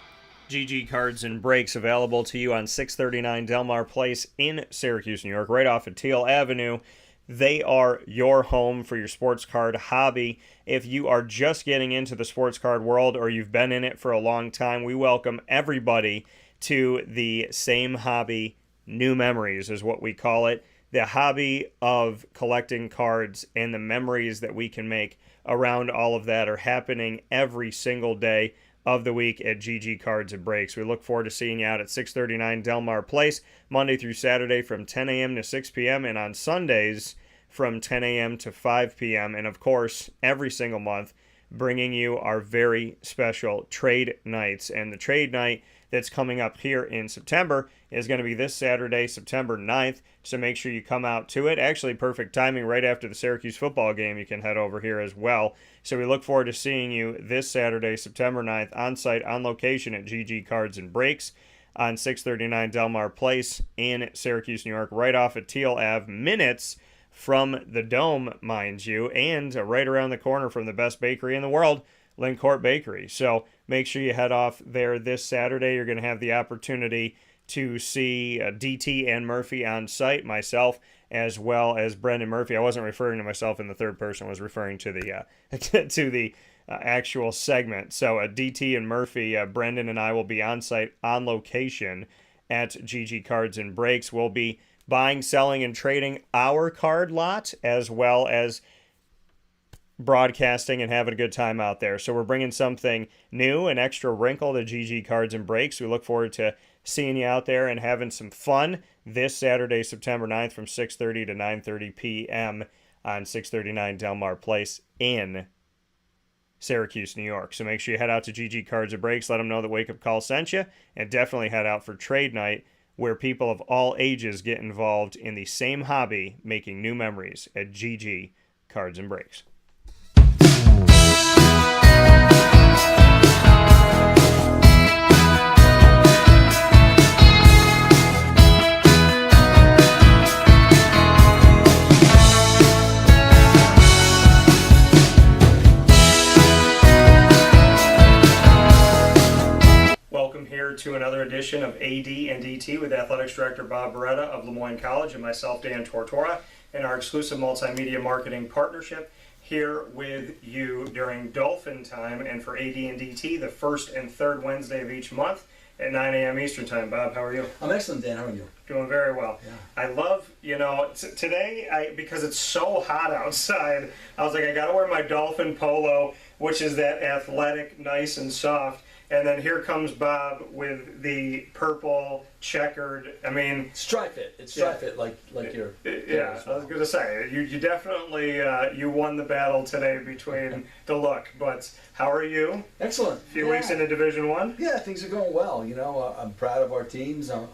GG Cards and Breaks available to you on 639 Delmar Place in Syracuse, New York, right off of Teal Avenue. They are your home for your sports card hobby. If you are just getting into the sports card world or you've been in it for a long time, we welcome everybody to the same hobby. New memories is what we call it. The hobby of collecting cards and the memories that we can make around all of that are happening every single day of the week at GG Cards and Breaks. We look forward to seeing you out at 639 Delmar Place, Monday through Saturday from 10 a.m. to 6 p.m. and on Sundays from 10 a.m. to 5 p.m. And of course, every single month, bringing you our very special trade nights. And the trade night that's coming up here in September is going to be this Saturday, September 9th. So make sure you come out to it. Actually, perfect timing right after the Syracuse football game. You can head over here as well. So we look forward to seeing you this Saturday, September 9th, on site, on location at GG Cards and Breaks on 639 Delmar Place in Syracuse, New York, right off at Teal Ave, minutes from the Dome, mind you, and right around the corner from the best bakery in the world, Lincourt Bakery. So make sure you head off there this Saturday. You're going to have the opportunity to see DT and Murphy on site, myself, as well as Brendan Murphy. I wasn't referring to myself in the third person. I was referring to the to the actual segment. So DT and Murphy, Brendan and I will be on site, on location at GG Cards and Breaks. We'll be buying, selling, and trading our card lot, as well as broadcasting and having a good time out there. So we're bringing something new, an extra wrinkle to GG Cards and Breaks. We look forward to seeing you out there and having some fun this Saturday, September 9th from 6:30 to 9:30 p.m. on 639 Delmar Place in Syracuse, New York. So make sure you head out to GG Cards and Breaks. Let them know that Wake Up Call sent you, and definitely head out for trade night, where people of all ages get involved in the same hobby, making new memories at GG Cards and Breaks. Welcome here to another edition of AD and DT with Athletics Director Bob Beretta of LeMoyne College and myself, Dan Tortora, and our exclusive multimedia marketing partnership here with you during Dolphin time and for AD and DT the first and third Wednesday of each month at 9 a.m. Eastern time. Bob, how are you? I'm excellent, Dan. How are you? Doing very well. Yeah. I love, today, because it's so hot outside, I was like, I got to wear my Dolphin polo, which is that athletic, nice and soft. And then here comes Bob with the purple checkered. I mean, Stripe fit. It's stripe fit, like your. Yeah, I was going to say you definitely you won the battle today between the look. But how are you? Excellent. A few weeks into Division I. Yeah, things are going well. I'm proud of our teams. I'm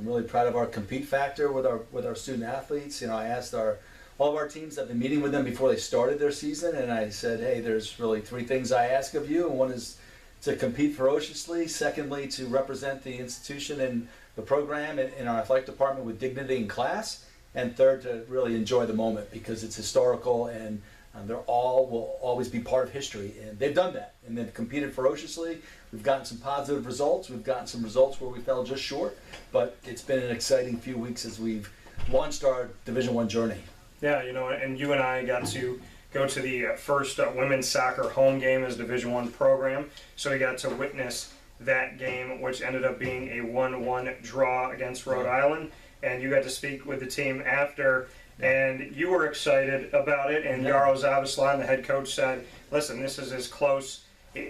really proud of our compete factor with our student athletes. I asked all of our teams. I've been meeting with them before they started their season, and I said, hey, there's really three things I ask of you, and one is to compete ferociously, secondly, to represent the institution and the program in our athletic department with dignity and class, and third, to really enjoy the moment because it's historical and will always be part of history. And they've done that, and they've competed ferociously. We've gotten some positive results. We've gotten some results where we fell just short, but it's been an exciting few weeks as we've launched our Division I journey. Yeah, and you and I got to go to the first women's soccer home game as Division I program. So we got to witness that game, which ended up being a 1-1 draw against Rhode Island. And you got to speak with the team after, and you were excited about it. And Yaro Zavaslan, the head coach, said, listen, this is as close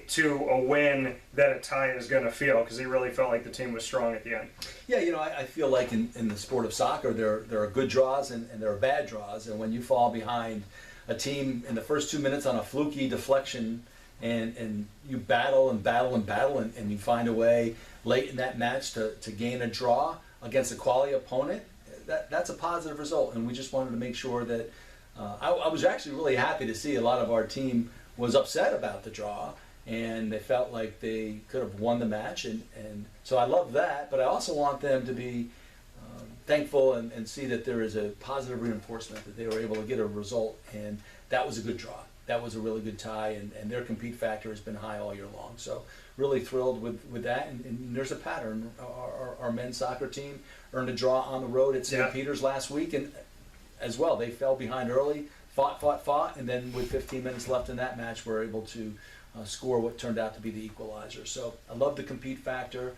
to a win that a tie is going to feel, because he really felt like the team was strong at the end. Yeah, I feel like in the sport of soccer, there are good draws and there are bad draws. And when you fall behind a team in the first 2 minutes on a fluky deflection, and you battle and you find a way late in that match to gain a draw against a quality opponent, that's a positive result. And we just wanted to make sure that I was actually really happy to see a lot of our team was upset about the draw, and they felt like they could have won the match, and so I love that. But I also want them to be thankful and see that there is a positive reinforcement that they were able to get a result, and that was a good draw. that was a really good tie, and their compete factor has been high all year long. So really thrilled with that, and there's a pattern. Our men's soccer team earned a draw on the road at St. Peter's last week, and as well, they fell behind early, fought, and then with 15 minutes left in that match, were able to score what turned out to be the equalizer. So I love the compete factor.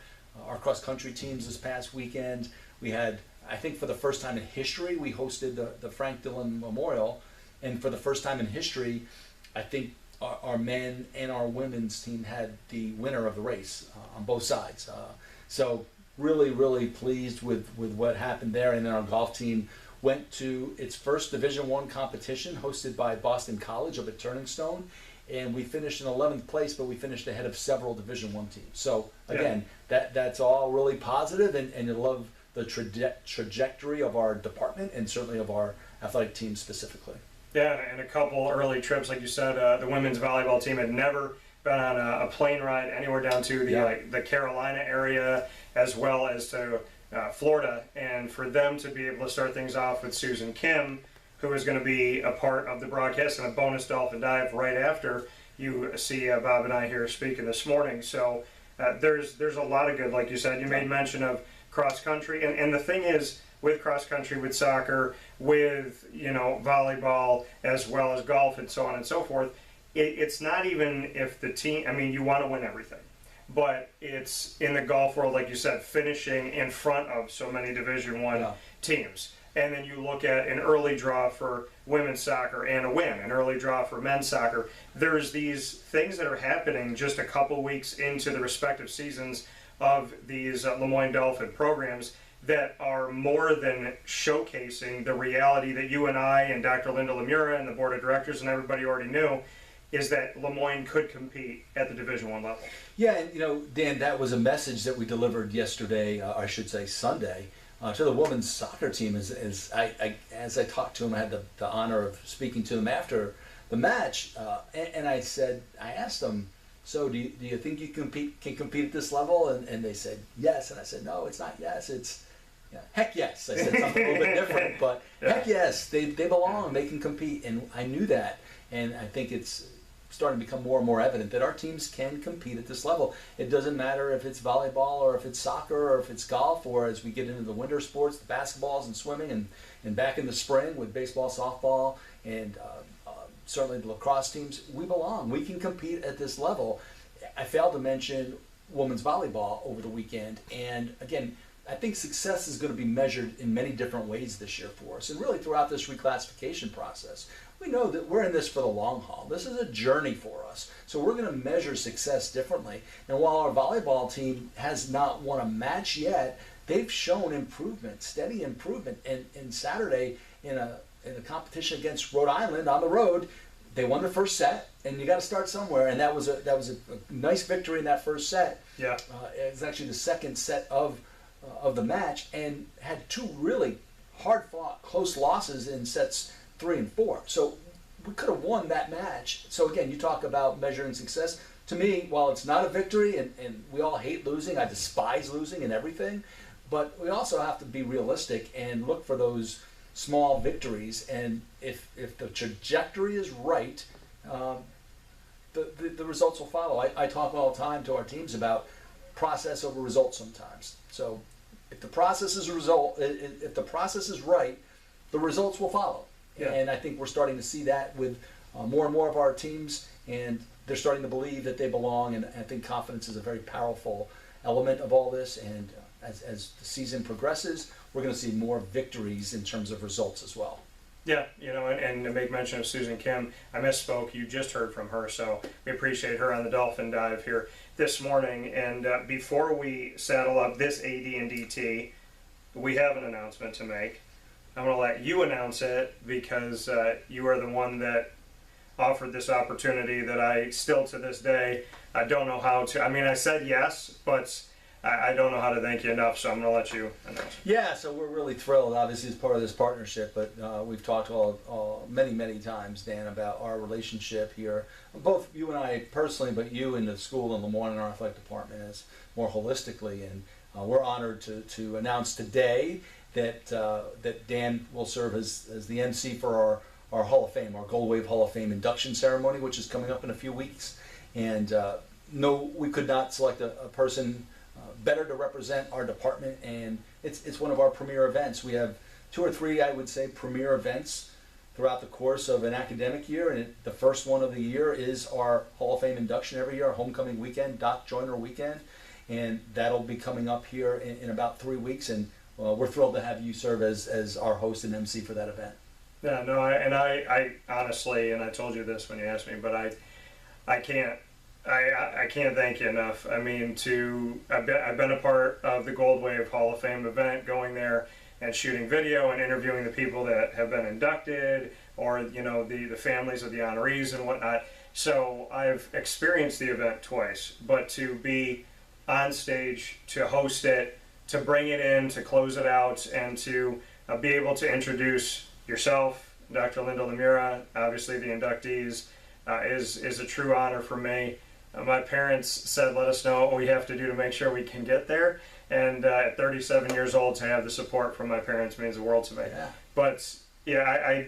Our cross-country teams this past weekend, we had, I think for the first time in history, we hosted the Frank Dillon Memorial, and for the first time in history, I think our men and our women's team had the winner of the race on both sides. So really, really pleased with what happened there. And then our golf team went to its first Division I competition hosted by Boston College up at Turning Stone. And we finished in 11th place, but we finished ahead of several Division I teams. So again, that's all really positive, and you love the trajectory of our department and certainly of our athletic team specifically. Yeah, and a couple early trips, like you said, the women's volleyball team had never been on a plane ride anywhere down to the Carolina area, as well as to Florida. And for them to be able to start things off with Susan Kim, who is going to be a part of the broadcast and a bonus Dolphin Dive right after you see Bob and I here speaking this morning. So there's a lot of good, like you said. You made mention of cross country, and the thing is, with cross country, with soccer, with volleyball, as well as golf, and so on and so forth, it's not even if the team. I mean, you want to win everything, but it's in the golf world, like you said, finishing in front of so many Division I teams. And then you look at an early draw for women's soccer and a win, an early draw for men's soccer. There's these things that are happening just a couple weeks into the respective seasons of these LeMoyne Dolphin programs that are more than showcasing the reality that you and I and Dr. Linda Lemura and the board of directors and everybody already knew, is that LeMoyne could compete at the Division I level. Yeah, and Dan, that was a message that we delivered yesterday, I should say Sunday, to the women's soccer team. As I talked to them, I had the honor of speaking to them after the match, and I asked them, so do you think you can compete at this level? And they said yes, and I said no, it's not yes, it's heck yes. I said something a little bit different, but heck yes, they belong, they can compete, and I knew that, and I think it's starting to become more and more evident that our teams can compete at this level. It doesn't matter if it's volleyball or if it's soccer or if it's golf, or as we get into the winter sports, the basketballs and swimming, and back in the spring with baseball, softball, and certainly the lacrosse teams, we belong. We can compete at this level. I failed to mention women's volleyball over the weekend, and again, I think success is going to be measured in many different ways this year for us, and really throughout this reclassification process. We know that we're in this for the long haul. This is a journey for us, so we're going to measure success differently. And while our volleyball team has not won a match yet, they've shown improvement, steady improvement. And Saturday in a competition against Rhode Island on the road, they won the first set, and you got to start somewhere. And that was a nice victory in that first set. Yeah, it's actually the second set of the match, and had two really hard-fought, close losses in sets 3 and 4. So we could have won that match. So again, you talk about measuring success. To me, while it's not a victory, and we all hate losing, I despise losing and everything, but we also have to be realistic and look for those small victories. And if the trajectory is right, the results will follow. I talk all the time to our teams about process over results sometimes. So if the process is right, the results will follow. Yeah. And I think we're starting to see that with more and more of our teams, and they're starting to believe that they belong. And I think confidence is a very powerful element of all this. And as the season progresses, we're going to see more victories in terms of results as well. Yeah, and to make mention of Susan Kim, I misspoke. You just heard from her, so we appreciate her on the Dolphin Dive here this morning. And before we saddle up this AD&DT, we have an announcement to make. I'm going to let you announce it because you are the one that offered this opportunity that I still to this day, I don't know how to. I mean, I said yes, but I don't know how to thank you enough, so I'm going to let you announce it. Yeah, so we're really thrilled, obviously, as part of this partnership, but we've talked many times, Dan, about our relationship here, both you and I personally, but you and the school and LeMoyne and our athletic department as more holistically, and we're honored to announce today that Dan will serve as the MC for our Hall of Fame, our Gold Wave Hall of Fame induction ceremony, which is coming up in a few weeks. And no, we could not select a person better to represent our department, and it's one of our premier events. We have 2 or 3, I would say, premier events throughout the course of an academic year, and the first one of the year is our Hall of Fame induction every year, our homecoming weekend, Doc Joyner weekend, and that'll be coming up here in about 3 weeks, and we're thrilled to have you serve as our host and MC for that event. Yeah, no, I honestly, and I told you this when you asked me, but I can't thank you enough. I mean, I've been a part of the Gold Wave Hall of Fame event, going there and shooting video and interviewing the people that have been inducted, or the families of the honorees and whatnot. So I've experienced the event twice, but to be on stage, to host it, to bring it in, to close it out, and to be able to introduce yourself, Dr. Linda Lemura, obviously the inductees, is a true honor for me. My parents said, let us know what we have to do to make sure we can get there. And at 37 years old, to have the support from my parents means the world to me. Yeah. But yeah,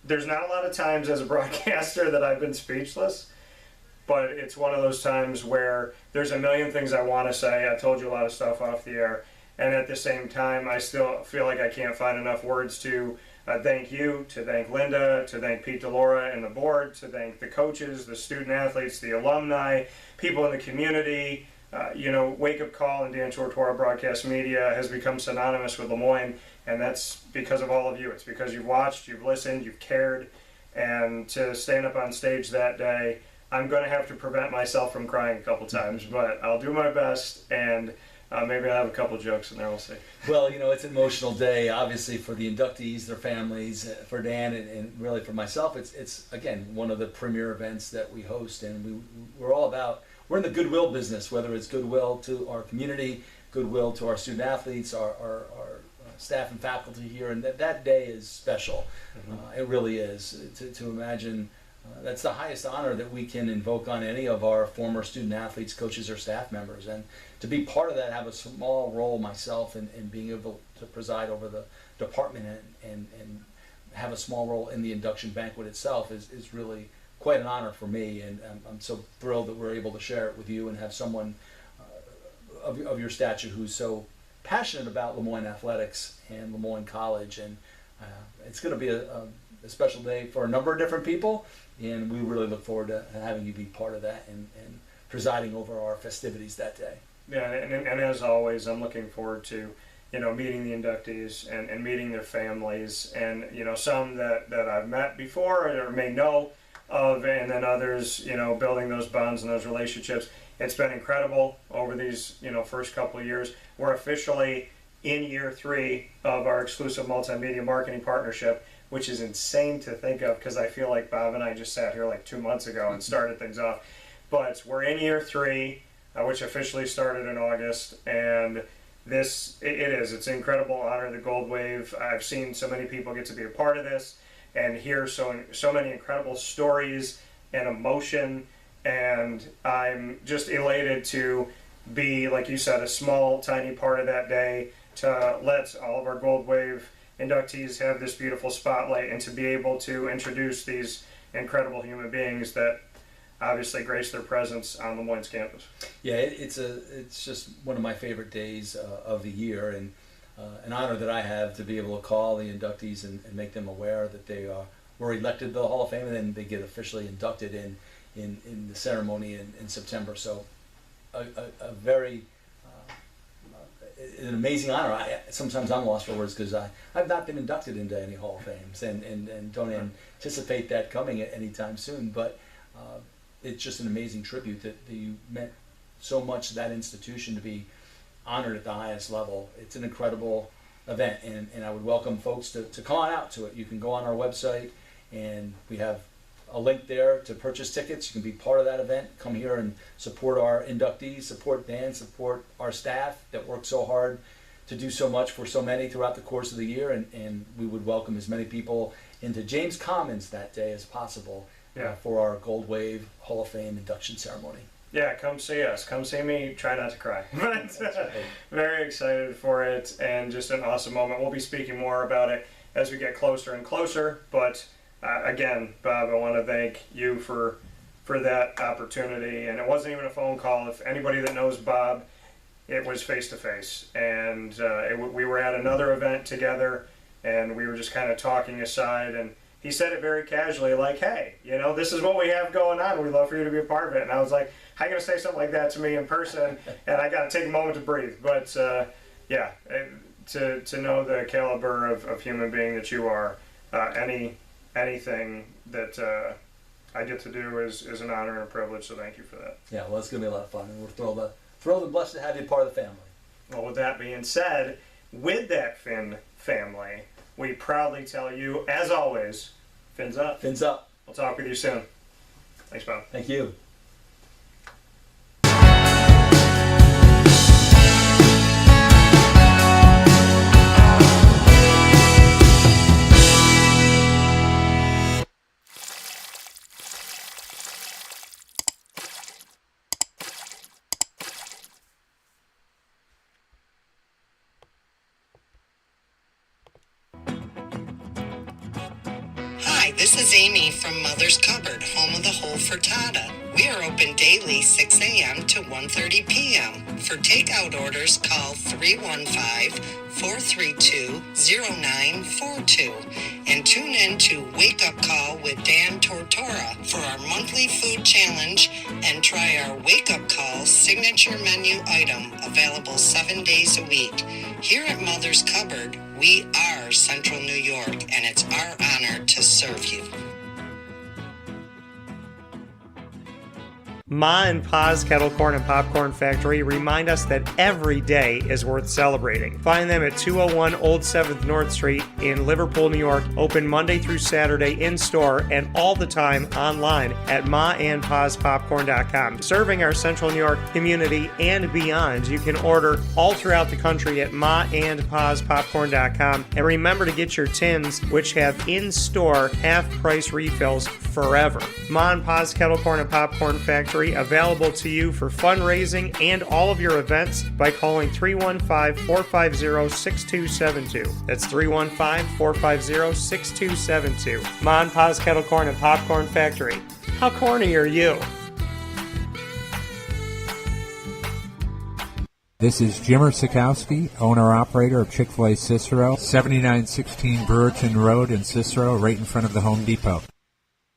there's not a lot of times as a broadcaster that I've been speechless, but it's one of those times where there's a million things I want to say. I told you a lot of stuff off the air. And at the same time, I still feel like I can't find enough words to thank you, to thank Linda, to thank Pete DeLaura and the board, to thank the coaches, the student athletes, the alumni, people in the community. Wake Up Call and Dan Tortora Broadcast Media has become synonymous with LeMoyne, and that's because of all of you. It's because you've watched, you've listened, you've cared, and to stand up on stage that day, I'm going to have to prevent myself from crying a couple times, but I'll do my best, and maybe I'll have a couple jokes in there, we'll see. Well, it's an emotional day, obviously, for the inductees, their families, for Dan, and really for myself. It's again, one of the premier events that we host, and we're in the goodwill business, whether it's goodwill to our community, goodwill to our student athletes, our staff and faculty here, and that day is special. Mm-hmm. It really is. To imagine, that's the highest honor that we can invoke on any of our former student athletes, coaches, or staff members. And to be part of that, have a small role myself in being able to preside over the department and have a small role in the induction banquet itself is really quite an honor for me. And I'm so thrilled that we're able to share it with you and have someone of your stature who's so passionate about LeMoyne athletics and LeMoyne College. And it's going to be a special day for a number of different people, and we really look forward to having you be part of that and presiding over our festivities that day. Yeah, and as always, I'm looking forward to meeting the inductees and meeting their families, and some that I've met before or may know of, and then others building those bonds and those relationships. It's been incredible over these first couple of years. We're officially in year 3 of our exclusive multimedia marketing partnership, which is insane to think of because I feel like Bob and I just sat here like 2 months ago and started things off. But we're in year 3, which officially started in August, and it's an incredible honor, the Gold Wave. I've seen so many people get to be a part of this and hear so many incredible stories and emotion, and I'm just elated to be, like you said, a small, tiny part of that day, to let all of our Gold Wave inductees have this beautiful spotlight and to be able to introduce these incredible human beings that obviously grace their presence on LeMoyne's campus. Yeah, it's just one of my favorite days of the year, and an honor that I have to be able to call the inductees and make them aware that they were elected to the Hall of Fame, and then they get officially inducted in the ceremony in September. So a very an amazing honor. Sometimes I'm lost for words because I've not been inducted into any Hall of Fames and don't anticipate that coming at any time soon. But it's just an amazing tribute that you meant so much to that institution to be honored at the highest level. It's an incredible event, and I would welcome folks to come on out to it. You can go on our website, and we have a link there to purchase tickets. You can be part of that event. Come here and support our inductees, support Dan, support our staff that work so hard to do so much for so many throughout the course of the year, and we would welcome as many people into James Commons that day as possible for our Gold Wave Hall of Fame induction ceremony. Yeah, come see us. Come see me. Try not to cry. But very excited for it, and just an awesome moment. We'll be speaking more about it as we get closer and closer. But again, Bob, I want to thank you for that opportunity. And it wasn't even a phone call. If anybody that knows Bob, it was face-to-face. And we were at another event together, and we were just kind of talking aside, and he said it very casually, like, hey, this is what we have going on. We'd love for you to be a part of it. And I was like, how are you going to say something like that to me in person? And I got to take a moment to breathe. But, to know the caliber of human being that you are, anything that I get to do is an honor and a privilege, so thank you for that. Yeah, well, it's going to be a lot of fun, and we're thrilled and blessed to have you part of the family. Well, with that being said, with that Finn family, we proudly tell you, as always, fins up. Fins up. We'll talk with you soon. Thanks, Bob. Thank you. Hi, this is Amy from Mother's Cupboard, home of the whole frittata. We are open daily 6 a.m. to 1:30 p.m. For takeout orders, call 315-432-0942 and tune in to Wake Up Call with Dan Tortora for our monthly food challenge and try our Wake Up Call signature menu item available 7 days a week. Here at Mother's Cupboard, we are Central New York, and it's our honor to serve you. Ma and Pa's Kettle Corn and Popcorn Factory remind us that every day is worth celebrating. Find them at 201 Old 7th North Street in Liverpool, New York. Open Monday through Saturday in-store and all the time online at maandpaspopcorn.com. Serving our Central New York community and beyond, you can order all throughout the country at maandpaspopcorn.com. And remember to get your tins, which have in-store half-price refills forever. Ma and Pa's Kettle Corn and Popcorn Factory, available to you for fundraising and all of your events by calling 315-450-6272. That's 315-450-6272. Ma and Pa's Kettle Corn and Popcorn Factory. How corny are you? This is Jimmer Sikowski, owner-operator of Chick-fil-A Cicero, 7916 Brewerton Road in Cicero, right in front of the Home Depot.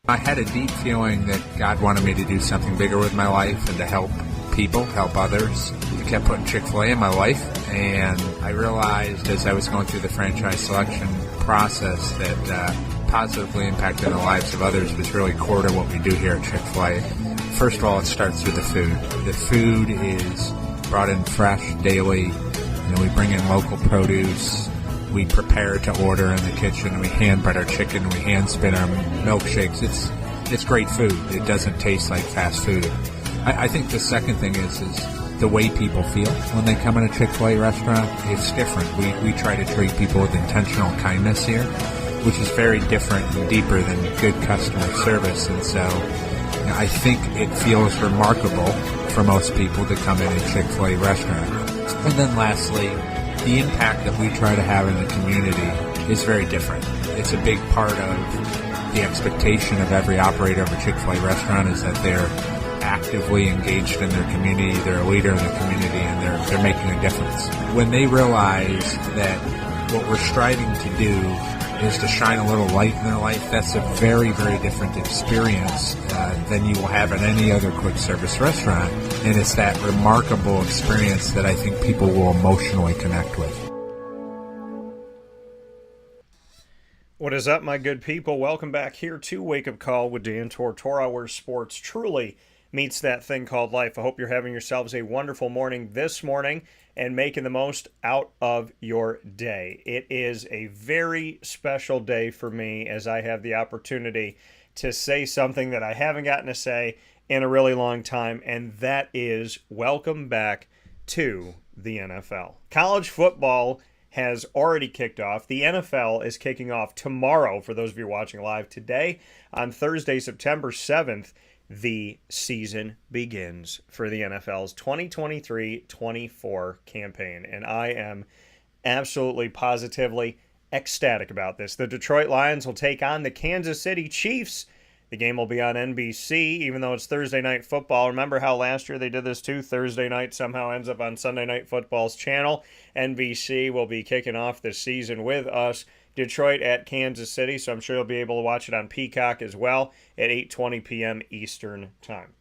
I had a deep feeling that God wanted me to do something bigger with my life and to help people, help others. I kept putting Chick-fil-A in my life, and I realized as I was going through the franchise selection process that positively impacting the lives of others was really core to what we do here at Chick-fil-A. First of all, it starts with the food. The food is brought in fresh daily. We bring in local produce. We prepare to order in the kitchen. We hand bread our chicken. We hand spin our milkshakes. It's great food. It doesn't taste like fast food. I think the second thing is the way people feel when they come in a Chick-fil-A restaurant. It's different. We try to treat people with intentional kindness here, which is very different and deeper than good customer service. And so I think it feels remarkable for most people to come in a Chick-fil-A restaurant. And then lastly, the impact that we try to have in the community is very different. It's a big part of the expectation of every operator of a Chick-fil-A restaurant is that they're actively engaged in their community, they're a leader in the community, and they're making a difference. When they realize that what we're striving to do is to shine a little light in their life, that's a very, very different experience than you will have in any other quick service restaurant. And it's that remarkable experience that I think people will emotionally connect with. What is up, my good people? Welcome back here to Wake Up Call with Dan Tortora, where sports truly meets that thing called life. I hope you're having yourselves a wonderful morning this morning and making the most out of your day. It is a very special day for me as I have the opportunity to say something that I haven't gotten to say in a really long time, and that is welcome back to the NFL. College football has already kicked off. The NFL is kicking off tomorrow for those of you watching live. Today, on Thursday, September 7th, the season begins for the NFL's 2023-24 campaign. And I am absolutely, positively ecstatic about this. The Detroit Lions will take on the Kansas City Chiefs. The game will be on NBC, even though it's Thursday Night Football. Remember how last year they did this too? Thursday night somehow ends up on Sunday Night Football's channel. NBC will be kicking off this season with us. Detroit at Kansas City, so I'm sure you'll be able to watch it on Peacock as well at 8:20 p.m. Eastern Time.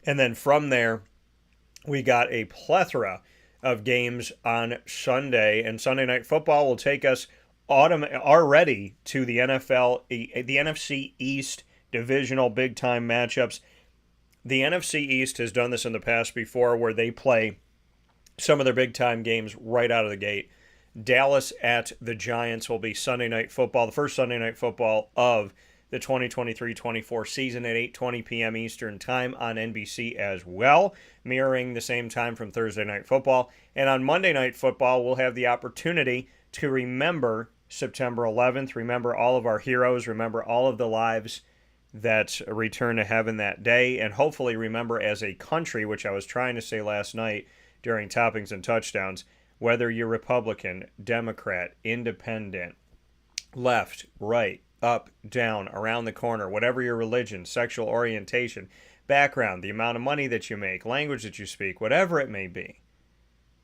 And then from there, we got a plethora of games on Sunday, and Sunday Night Football will take us already to the NFC East divisional big-time matchups. The NFC East has done this in the past before where they play some of their big-time games right out of the gate. Dallas at the Giants will be Sunday Night Football, the first Sunday Night Football of the 2023-24 season at 8:20 p.m. Eastern Time on NBC as well, mirroring the same time from Thursday Night Football. And on Monday Night Football, we'll have the opportunity to remember September 11th, remember all of our heroes, remember all of the lives that return to heaven that day, and hopefully remember as a country, which I was trying to say last night during Toppings and Touchdowns, whether you're Republican, Democrat, Independent, left, right, up, down, around the corner, whatever your religion, sexual orientation, background, the amount of money that you make, language that you speak, whatever it may be,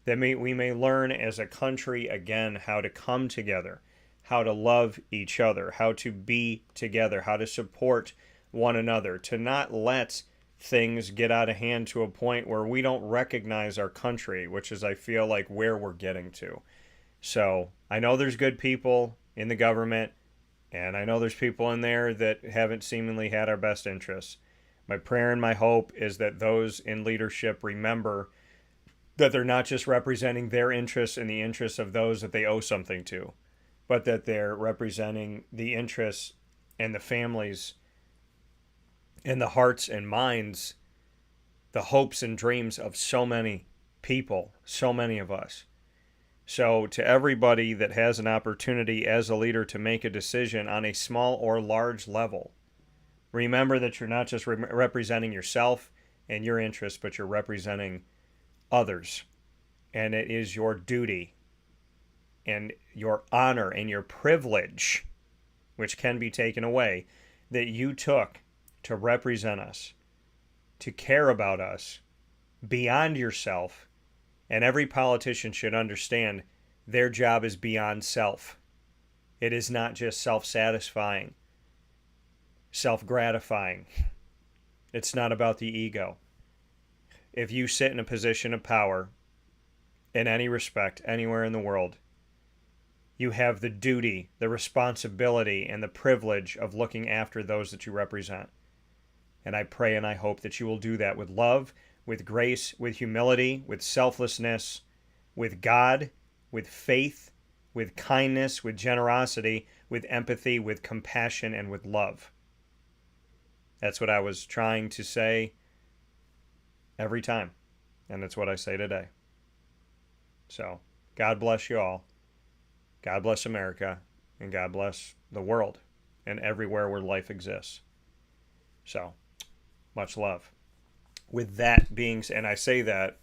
that we may learn as a country again how to come together, how to love each other, how to be together, how to support one another, to not let things get out of hand to a point where we don't recognize our country, which is, I feel like, where we're getting to. So I know there's good people in the government, and I know there's people in there that haven't seemingly had our best interests. My prayer and my hope is that those in leadership remember that they're not just representing their interests and the interests of those that they owe something to, but that they're representing the interests and the families and the hearts and minds, the hopes and dreams of so many people, so many of us. So to everybody that has an opportunity as a leader to make a decision on a small or large level, remember that you're not just representing yourself and your interests, but you're representing others. And it is your duty and your honor and your privilege, which can be taken away, that you took to represent us, to care about us beyond yourself. And every politician should understand their job is beyond self. It is not just self-satisfying, self-gratifying. It's not about the ego. If you sit in a position of power in any respect, anywhere in the world, you have the duty, the responsibility, and the privilege of looking after those that you represent. And I pray and I hope that you will do that with love, with grace, with humility, with selflessness, with God, with faith, with kindness, with generosity, with empathy, with compassion, and with love. That's what I was trying to say every time. And that's what I say today. So, God bless you all. God bless America. And God bless the world and everywhere where life exists. So, much love. With that being said, and I say that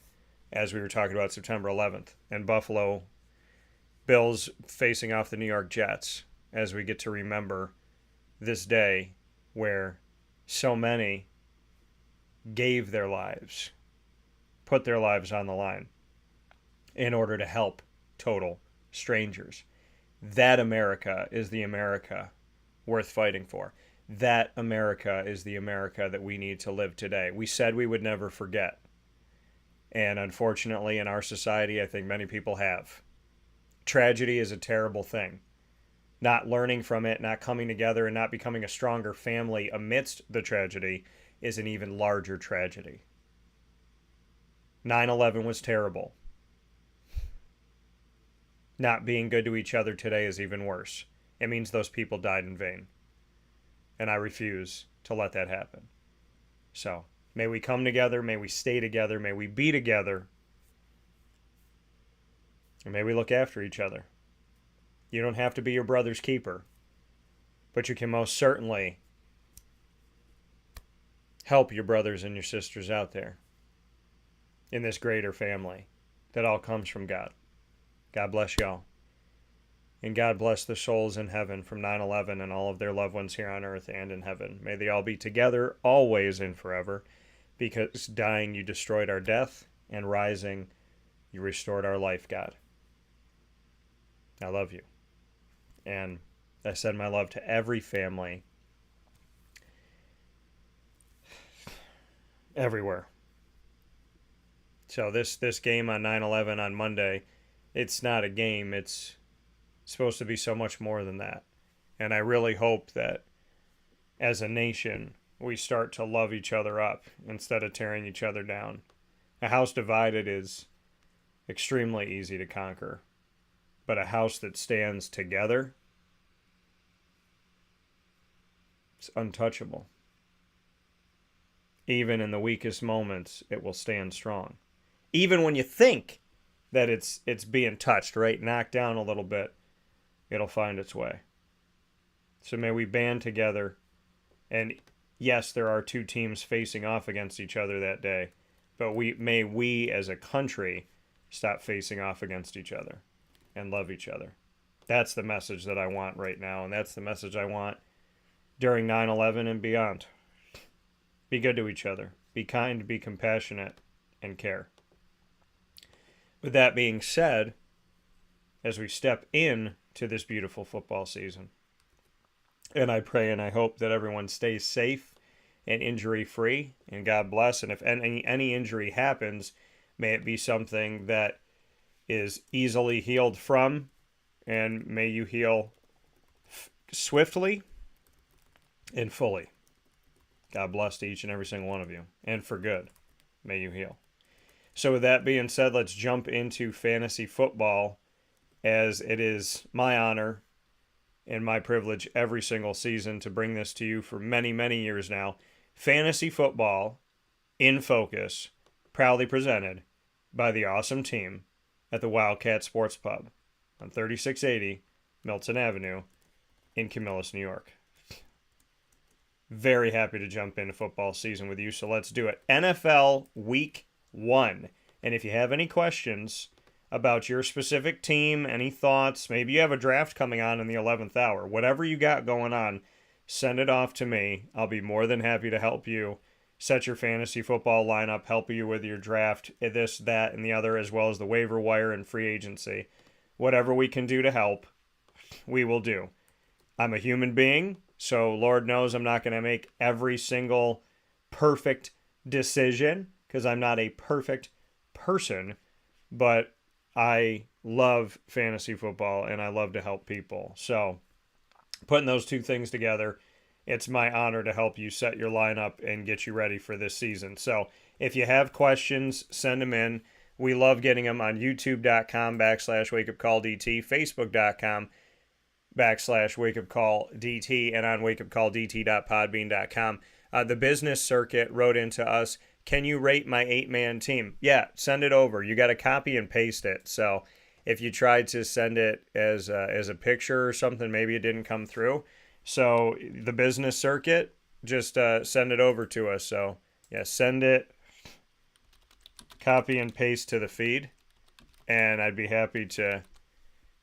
as we were talking about September 11th and Buffalo Bills facing off the New York Jets, as we get to remember this day where so many gave their lives, put their lives on the line in order to help total strangers. That America is the America worth fighting for. That America is the America that we need to live today. We said we would never forget. And unfortunately, in our society, I think many people have. Tragedy is a terrible thing. Not learning from it, not coming together, and not becoming a stronger family amidst the tragedy is an even larger tragedy. 9/11 was terrible. Not being good to each other today is even worse. It means those people died in vain. And I refuse to let that happen. So, may we come together, may we stay together, may we be together, and may we look after each other. You don't have to be your brother's keeper, but you can most certainly help your brothers and your sisters out there in this greater family that all comes from God. God bless y'all. And God bless the souls in heaven from 9/11 and all of their loved ones here on earth and in heaven. May they all be together always and forever, because dying you destroyed our death, and rising you restored our life, God. I love you. And I send my love to every family everywhere. So this game on 9/11 on Monday, it's not a game. It's supposed to be so much more than that. And I really hope that as a nation, we start to love each other up instead of tearing each other down. A house divided is extremely easy to conquer, but a house that stands together is untouchable. Even in the weakest moments, it will stand strong. Even when you think that it's being touched, right, knocked down a little bit, it'll find its way. So may we band together. And yes, there are two teams facing off against each other that day, but may we as a country stop facing off against each other and love each other. That's the message that I want right now, and that's the message I want during 9/11 and beyond. Be good to each other. Be kind, be compassionate, and care. With that being said, as we step in to this beautiful football season, and I pray and I hope that everyone stays safe and injury-free, and God bless. And if any injury happens, may it be something that is easily healed from, and may you heal swiftly and fully. God bless to each and every single one of you, and for good, may you heal. So with that being said, let's jump into fantasy football, as it is my honor and my privilege every single season to bring this to you for many, many years now. Fantasy football in focus, proudly presented by the awesome team at the Wildcat Sports Pub on 3680 Milton Avenue in Camillus, New York. Very happy to jump into football season with you, so let's do it. NFL Week 1. And if you have any questions about your specific team, any thoughts, maybe you have a draft coming on in the 11th hour, whatever you got going on, send it off to me. I'll be more than happy to help you set your fantasy football lineup, help you with your draft, this, that, and the other, as well as the waiver wire and free agency. Whatever we can do to help, we will do. I'm a human being, so Lord knows I'm not going to make every single perfect decision, because I'm not a perfect person, but I love fantasy football and I love to help people. So putting those two things together, it's my honor to help you set your lineup and get you ready for this season. So if you have questions, send them in. We love getting them on youtube.com/wakeupcalldt, facebook.com/wakeupcalldt, and on wakeupcalldt.podbean.com. The business circuit wrote into us, can you rate my 8-man team? Yeah, send it over. You got to copy and paste it. So if you tried to send it as a picture or something, maybe it didn't come through. So the business circuit, just send it over to us. So yeah, send it, copy and paste to the feed, and I'd be happy to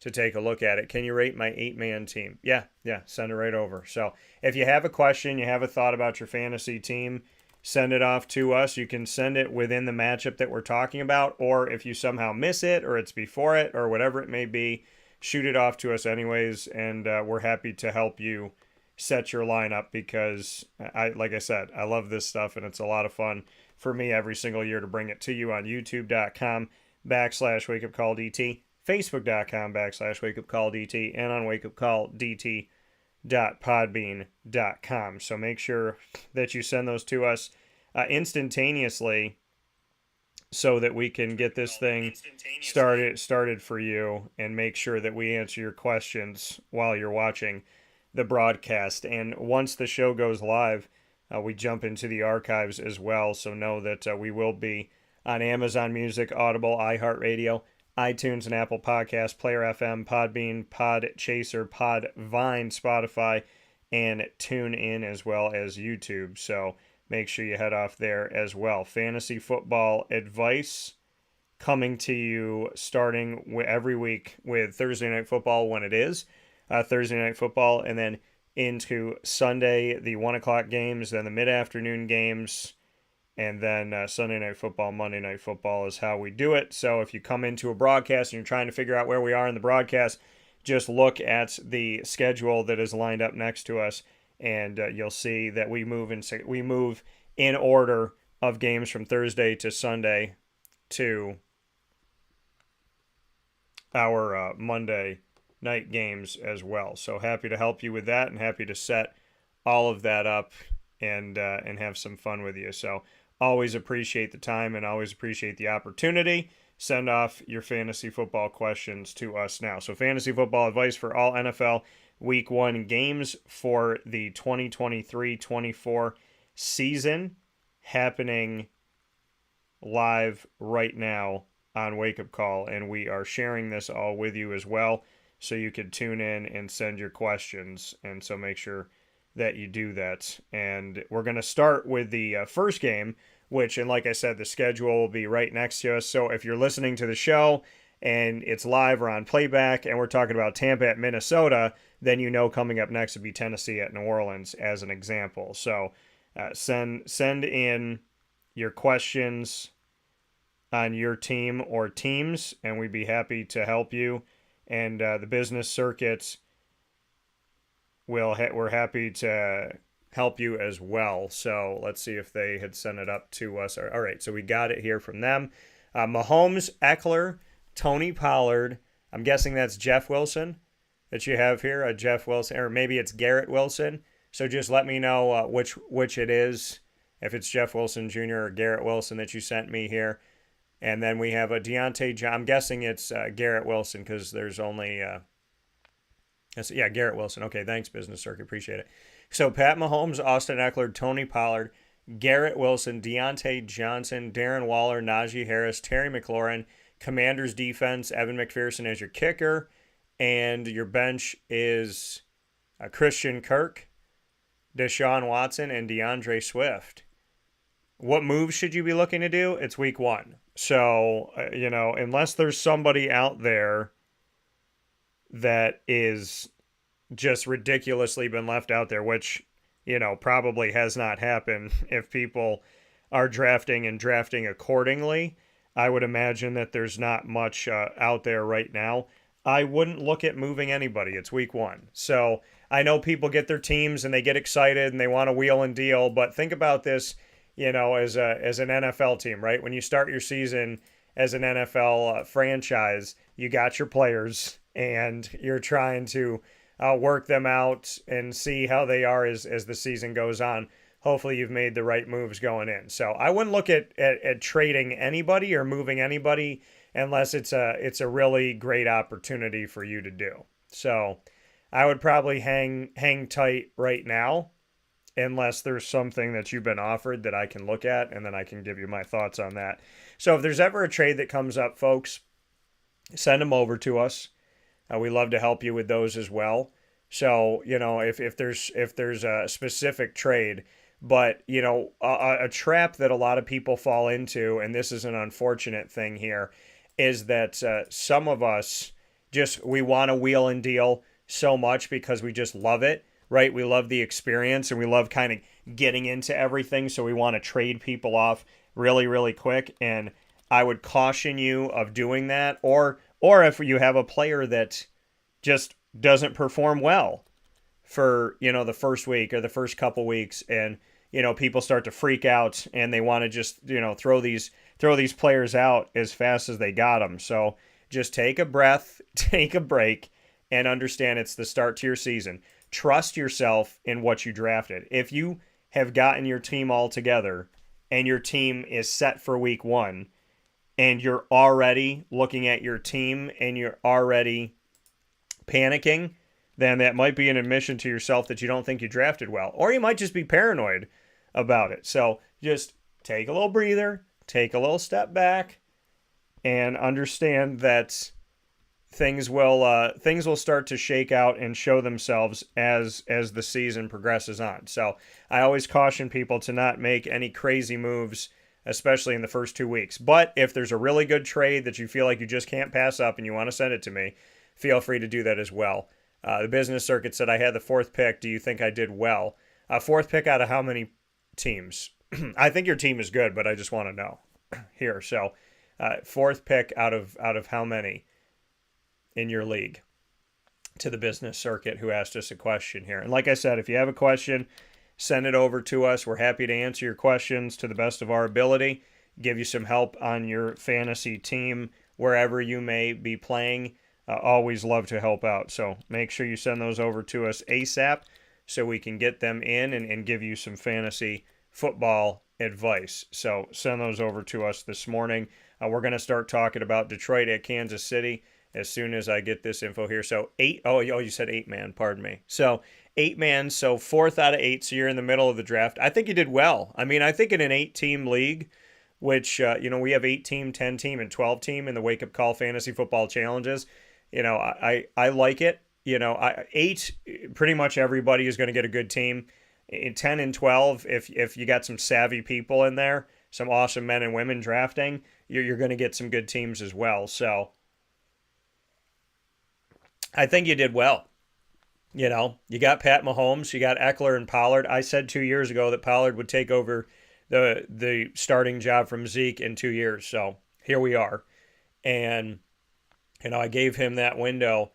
take a look at it. Can you rate my 8-man team? Yeah, send it right over. So if you have a question, you have a thought about your fantasy team, send it off to us. You can send it within the matchup that we're talking about, or if you somehow miss it or it's before it or whatever it may be, shoot it off to us anyways, and we're happy to help you set your lineup, because like I said, I love this stuff and it's a lot of fun for me every single year to bring it to you on youtube.com/wakeupcalldt, facebook.com/wakeupcalldt, and on wakeupcalldt.podbean.com. So make sure that you send those to us instantaneously, so that we can get this thing started for you and make sure that we answer your questions while you're watching the broadcast. And once the show goes live, we jump into the archives as well. So know that we will be on Amazon Music, Audible, iHeartRadio, iTunes and Apple Podcasts, Player FM, Podbean, Podchaser, Podvine, Spotify, and TuneIn, as well as YouTube. So make sure you head off there as well. Fantasy football advice coming to you starting every week with Thursday Night Football when it is Thursday Night Football, and then into Sunday, the 1 o'clock games, then the mid-afternoon games, and then Sunday Night Football, Monday Night Football is how we do it. So if you come into a broadcast and you're trying to figure out where we are in the broadcast, just look at the schedule that is lined up next to us, and you'll see that we move in order of games from Thursday to Sunday to our Monday night games as well. So happy to help you with that, and happy to set all of that up and have some fun with you. So always appreciate the time and always appreciate the opportunity. Send off your fantasy football questions to us now. So fantasy football advice for all NFL Week 1 games for the 2023-24 season, happening live right now on Wake Up Call, and we are sharing this all with you as well, so you can tune in and send your questions, and so make sure that you do that. And we're going to start with the first game, which, and like I said, the schedule will be right next to us. So if you're listening to the show and it's live or on playback and we're talking about Tampa at Minnesota, then you know coming up next would be Tennessee at New Orleans as an example. So send in your questions on your team or teams, and we'd be happy to help you. And the business circuits, we're happy to help you as well. So let's see if they had sent it up to us. All right, so we got it here from them. Mahomes, Eckler, Tony Pollard. I'm guessing that's Jeff Wilson that you have here, Jeff Wilson, or maybe it's Garrett Wilson. So just let me know which it is, if it's Jeff Wilson Jr. or Garrett Wilson that you sent me here. And then we have a Deontay John. I'm guessing it's Garrett Wilson because there's only Garrett Wilson. Okay, thanks, Business Circuit. Appreciate it. So Pat Mahomes, Austin Eckler, Tony Pollard, Garrett Wilson, Deontay Johnson, Darren Waller, Najee Harris, Terry McLaurin, Commanders defense, Evan McPherson as your kicker, and your bench is Christian Kirk, Deshaun Watson, and DeAndre Swift. What moves should you be looking to do? It's week 1. So, unless there's somebody out there that is just ridiculously been left out there, which, probably has not happened if people are drafting accordingly, I would imagine that there's not much out there right now. I wouldn't look at moving anybody. It's week 1. So I know people get their teams and they get excited and they want to wheel and deal, but think about this, as an NFL team, right? When you start your season as an NFL franchise, you got your players and you're trying to work them out and see how they are as the season goes on. Hopefully you've made the right moves going in. So I wouldn't look at trading anybody or moving anybody unless it's a really great opportunity for you to do. So I would probably hang tight right now, unless there's something that you've been offered that I can look at, and then I can give you my thoughts on that. So if there's ever a trade that comes up, folks, send them over to us. We love to help you with those as well. So, if there's a specific trade, but, a trap that a lot of people fall into, and this is an unfortunate thing here, is that some of us we want to wheel and deal so much because we just love it. Right? We love the experience and we love kind of getting into everything. So we want to trade people off really, really quick. And I would caution you of doing that. Or if you have a player that just doesn't perform well for, the first week or the first couple weeks, and, people start to freak out and they want to just, throw these players out as fast as they got them. So just take a breath, take a break, and understand it's the start to your season. Trust yourself in what you drafted. If you have gotten your team all together and your team is set for week 1 and you're already looking at your team and you're already panicking, then that might be an admission to yourself that you don't think you drafted well. Or you might just be paranoid about it. So just take a little breather, take a little step back, and understand that things will start to shake out and show themselves as the season progresses on. So I always caution people to not make any crazy moves especially in the first 2 weeks. But if there's a really good trade that you feel like you just can't pass up and you want to send it to me, feel free to do that as well. The business circuit said I had the 4th pick. Do you think I did well? 4th pick out of how many teams? I think your team is good, but I just want to know here. So 4th pick out of how many in your league? To the business circuit who asked us a question here. And like I said, if you have a question, send it over to us. We're happy to answer your questions to the best of our ability, give you some help on your fantasy team wherever you may be playing. Always love to help out. So make sure you send those over to us ASAP so we can get them in and give you some fantasy football advice. So send those over to us this morning. We're going to start talking about Detroit at Kansas City as soon as I get this info here. So you said 8-man, pardon me. So 8-man, so 4th out of 8, so you're in the middle of the draft. I think you did well. I mean, I think in an 8-team league, which, we have 8-team, 10-team, and 12-team in the Wake Up Call Fantasy Football Challenges. I like it. 8, pretty much everybody is going to get a good team. In 10 and 12, if you got some savvy people in there, some awesome men and women drafting, you're going to get some good teams as well. So I think you did well. You got Pat Mahomes, you got Eckler and Pollard. I said 2 years ago that Pollard would take over the starting job from Zeke in 2 years. So here we are. And, I gave him that window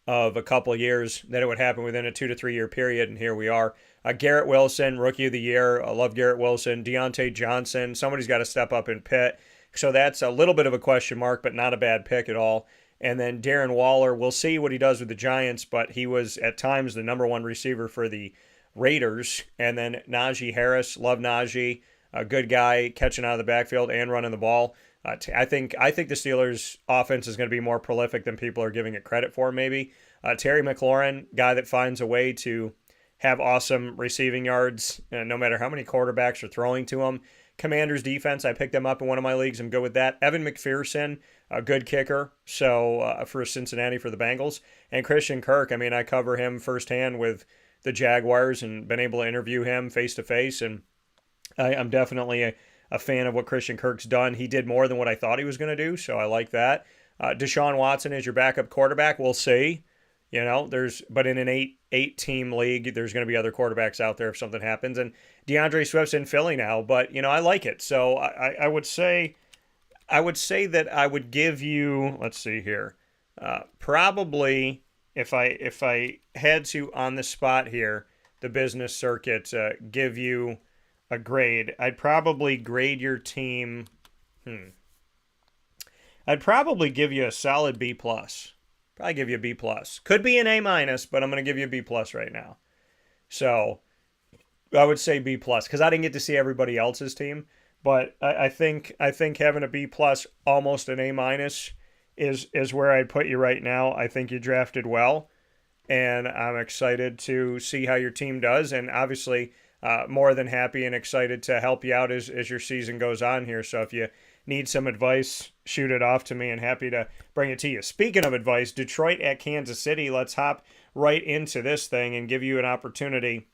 of a couple years that it would happen within a 2 to 3 year period. And here we are. Garrett Wilson, Rookie of the Year. I love Garrett Wilson. Deontay Johnson. Somebody's got to step up and Pitt. So that's a little bit of a question mark, but not a bad pick at all. And then Darren Waller, we'll see what he does with the Giants, but he was at times the number 1 receiver for the Raiders. And then Najee Harris, love Najee, a good guy catching out of the backfield and running the ball. I think the Steelers' offense is going to be more prolific than people are giving it credit for, maybe. Terry McLaurin, guy that finds a way to have awesome receiving yards, no matter how many quarterbacks are throwing to him. Commanders defense, I picked them up in one of my leagues. I'm good with that. Evan McPherson, a good kicker, so for Cincinnati for the Bengals. And Christian Kirk, I cover him firsthand with the Jaguars and been able to interview him face-to-face, and I'm definitely a fan of what Christian Kirk's done. He did more than what I thought he was going to do, so I like that. Deshaun Watson is your backup quarterback. We'll see. But in an eight-team league, there's going to be other quarterbacks out there if something happens. And DeAndre Swift's in Philly now, but I like it. So I would say that I would give you, let's see here, probably if I had to on the spot here, the business circuit, give you a grade, I'd probably grade your team. I'd probably give you a solid B+. Probably give you a B+. Could be an A-, but I'm going to give you a B+ right now. So I would say B+, because I didn't get to see everybody else's team. But I think having a B+, almost an A- is where I'd put you right now. I think you drafted well, and I'm excited to see how your team does. And obviously, more than happy and excited to help you out as your season goes on here. So if you need some advice, shoot it off to me, and happy to bring it to you. Speaking of advice, Detroit at Kansas City, let's hop right into this thing and give you an opportunity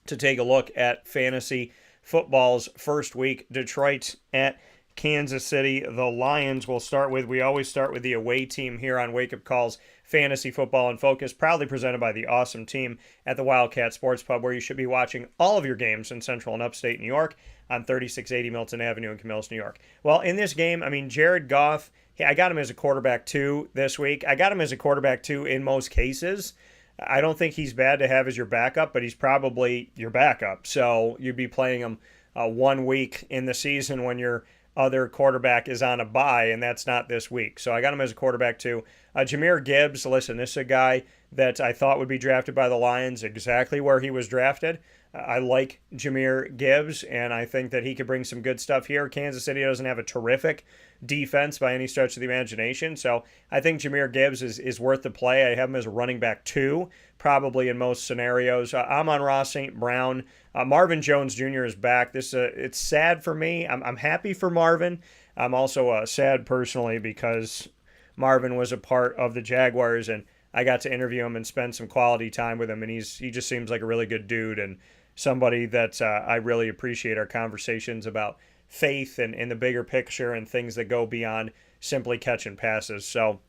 to take a look at fantasy football's first week. Detroit at Kansas City. The Lions we always start with the away team here on Wake Up Call's Fantasy Football in Focus, proudly presented by the awesome team at the Wildcat Sports Pub, where you should be watching all of your games in Central and Upstate New York on 3680 Milton Avenue in Camillus, New York. Well, in this game, Jared Goff, I got him as a quarterback 2 this week. I got him as a quarterback 2 in most cases. I don't think he's bad to have as your backup, but he's probably your backup. So you'd be playing him 1 week in the season when your other quarterback is on a bye, and that's not this week. So I got him as a quarterback 2. Jahmyr Gibbs, listen, this is a guy that I thought would be drafted by the Lions, exactly where he was drafted. I like Jahmyr Gibbs, and I think that he could bring some good stuff here. Kansas City doesn't have a terrific defense by any stretch of the imagination, so I think Jahmyr Gibbs is worth the play. I have him as a running back 2, probably in most scenarios. Amon-Ra St. Brown. Marvin Jones Jr. is back. It's sad for me. I'm happy for Marvin. I'm also sad personally because Marvin was a part of the Jaguars, and I got to interview him and spend some quality time with him, and he just seems like a really good dude and somebody that I really appreciate our conversations about faith in the bigger picture and things that go beyond simply catching passes. So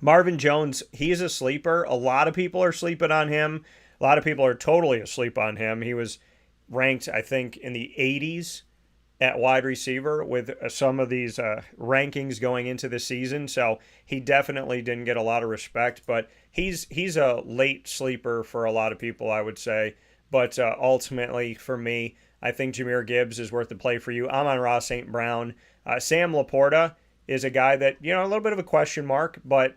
Marvin Jones, he's a sleeper. A lot of people are sleeping on him. A lot of people are totally asleep on him. He was ranked, I think, in the 80s at wide receiver with some of these rankings going into the season. So he definitely didn't get a lot of respect, but he's a late sleeper for a lot of people, I would say. But ultimately, for me, I think Jahmyr Gibbs is worth the play for you. Amon-Ra St. Brown. Sam Laporta is a guy that, a little bit of a question mark, but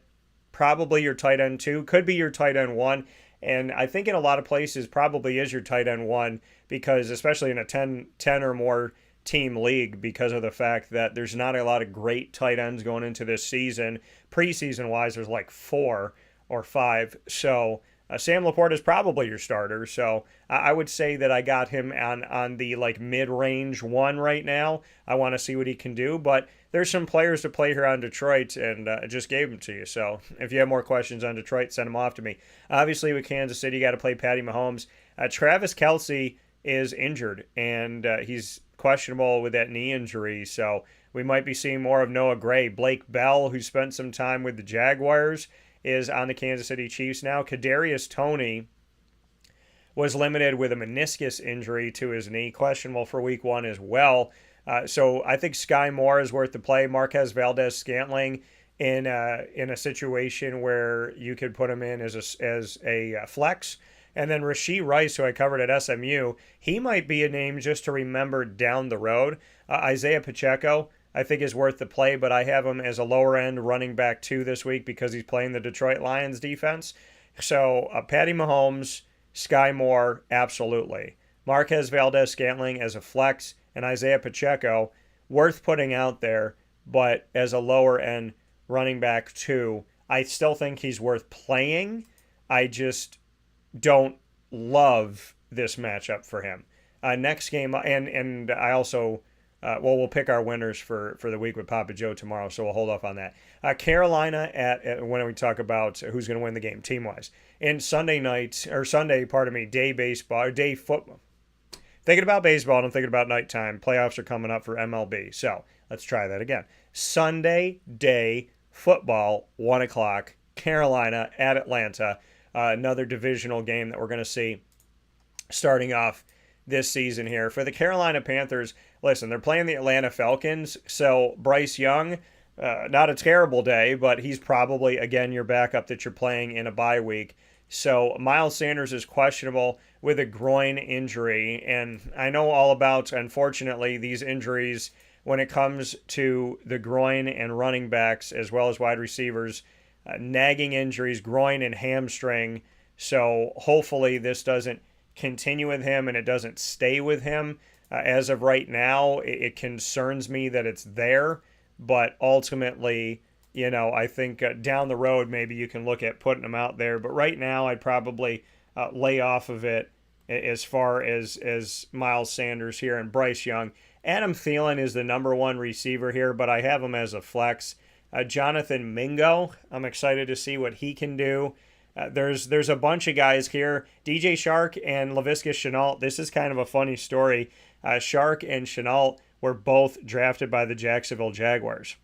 probably your tight end 2. Could be your tight end 1. And I think in a lot of places probably is your tight end 1 because especially in a 10 or more team league because of the fact that there's not a lot of great tight ends going into this season. Preseason wise, there's like 4 or 5. So Sam Laporta is probably your starter. So I would say that I got him on the like mid-range 1 right now. I want to see what he can do, but there's some players to play here on Detroit, and I just gave them to you. So if you have more questions on Detroit, send them off to me. Obviously, with Kansas City, you got to play Patty Mahomes. Travis Kelce is injured, and he's questionable with that knee injury. So we might be seeing more of Noah Gray. Blake Bell, who spent some time with the Jaguars, is on the Kansas City Chiefs now. Kadarius Toney was limited with a meniscus injury to his knee, questionable for week 1 as well. So I think Sky Moore is worth the play. Marquez Valdez-Scantling in a situation where you could put him in as a flex. And then Rashee Rice, who I covered at SMU, he might be a name just to remember down the road. Isaiah Pacheco, I think, is worth the play, but I have him as a lower-end running back 2 this week because he's playing the Detroit Lions defense. So Patty Mahomes, Sky Moore, absolutely. Marquez Valdez-Scantling as a flex, and Isaiah Pacheco, worth putting out there, but as a lower-end running back 2, I still think he's worth playing. I just don't love this matchup for him. Next game, and I also, we'll pick our winners for the week with Papa Joe tomorrow, so we'll hold off on that. Carolina at when we talk about who's going to win the game team-wise. And day baseball, day football. Thinking about baseball and I'm thinking about nighttime. Playoffs are coming up for MLB. So let's try that again. Sunday day football, 1 o'clock, Carolina at Atlanta. Another divisional game that we're going to see starting off this season here. For the Carolina Panthers, listen, they're playing the Atlanta Falcons. So Bryce Young, not a terrible day, but he's probably, again, your backup that you're playing in a bye week. So Miles Sanders is questionable with a groin injury. And I know all about, unfortunately, these injuries when it comes to the groin and running backs as well as wide receivers, nagging injuries, groin and hamstring. So hopefully this doesn't continue with him and it doesn't stay with him. As of right now, it concerns me that it's there. But ultimately, I think down the road, maybe you can look at putting them out there. But right now, I'd probably lay off of it as far as Miles Sanders here and Bryce Young. Adam Thielen is the number 1 receiver here, but I have him as a flex. Jonathan Mingo, I'm excited to see what he can do. There's a bunch of guys here. DJ Shark and Laviska Shenault. This is kind of a funny story. Shark and Shenault were both drafted by the Jacksonville Jaguars.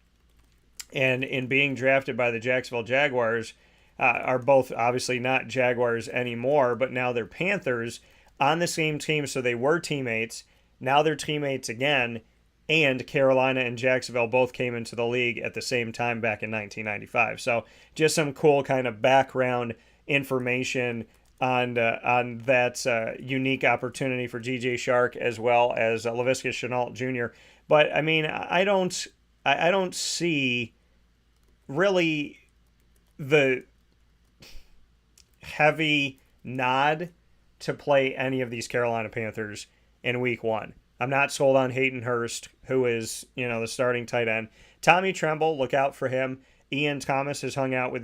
And in being drafted by the Jacksonville Jaguars, are both obviously not Jaguars anymore, but now they're Panthers on the same team. So they were teammates. Now they're teammates again. And Carolina and Jacksonville both came into the league at the same time back in 1995. So just some cool kind of background information on that unique opportunity for DJ Shark as well as Laviska Shenault Jr. But I mean, I don't see really the heavy nod to play any of these Carolina Panthers in week 1. I'm not sold on Hayden Hurst, who is, the starting tight end. Tommy Tremble, look out for him. Ian Thomas has hung out with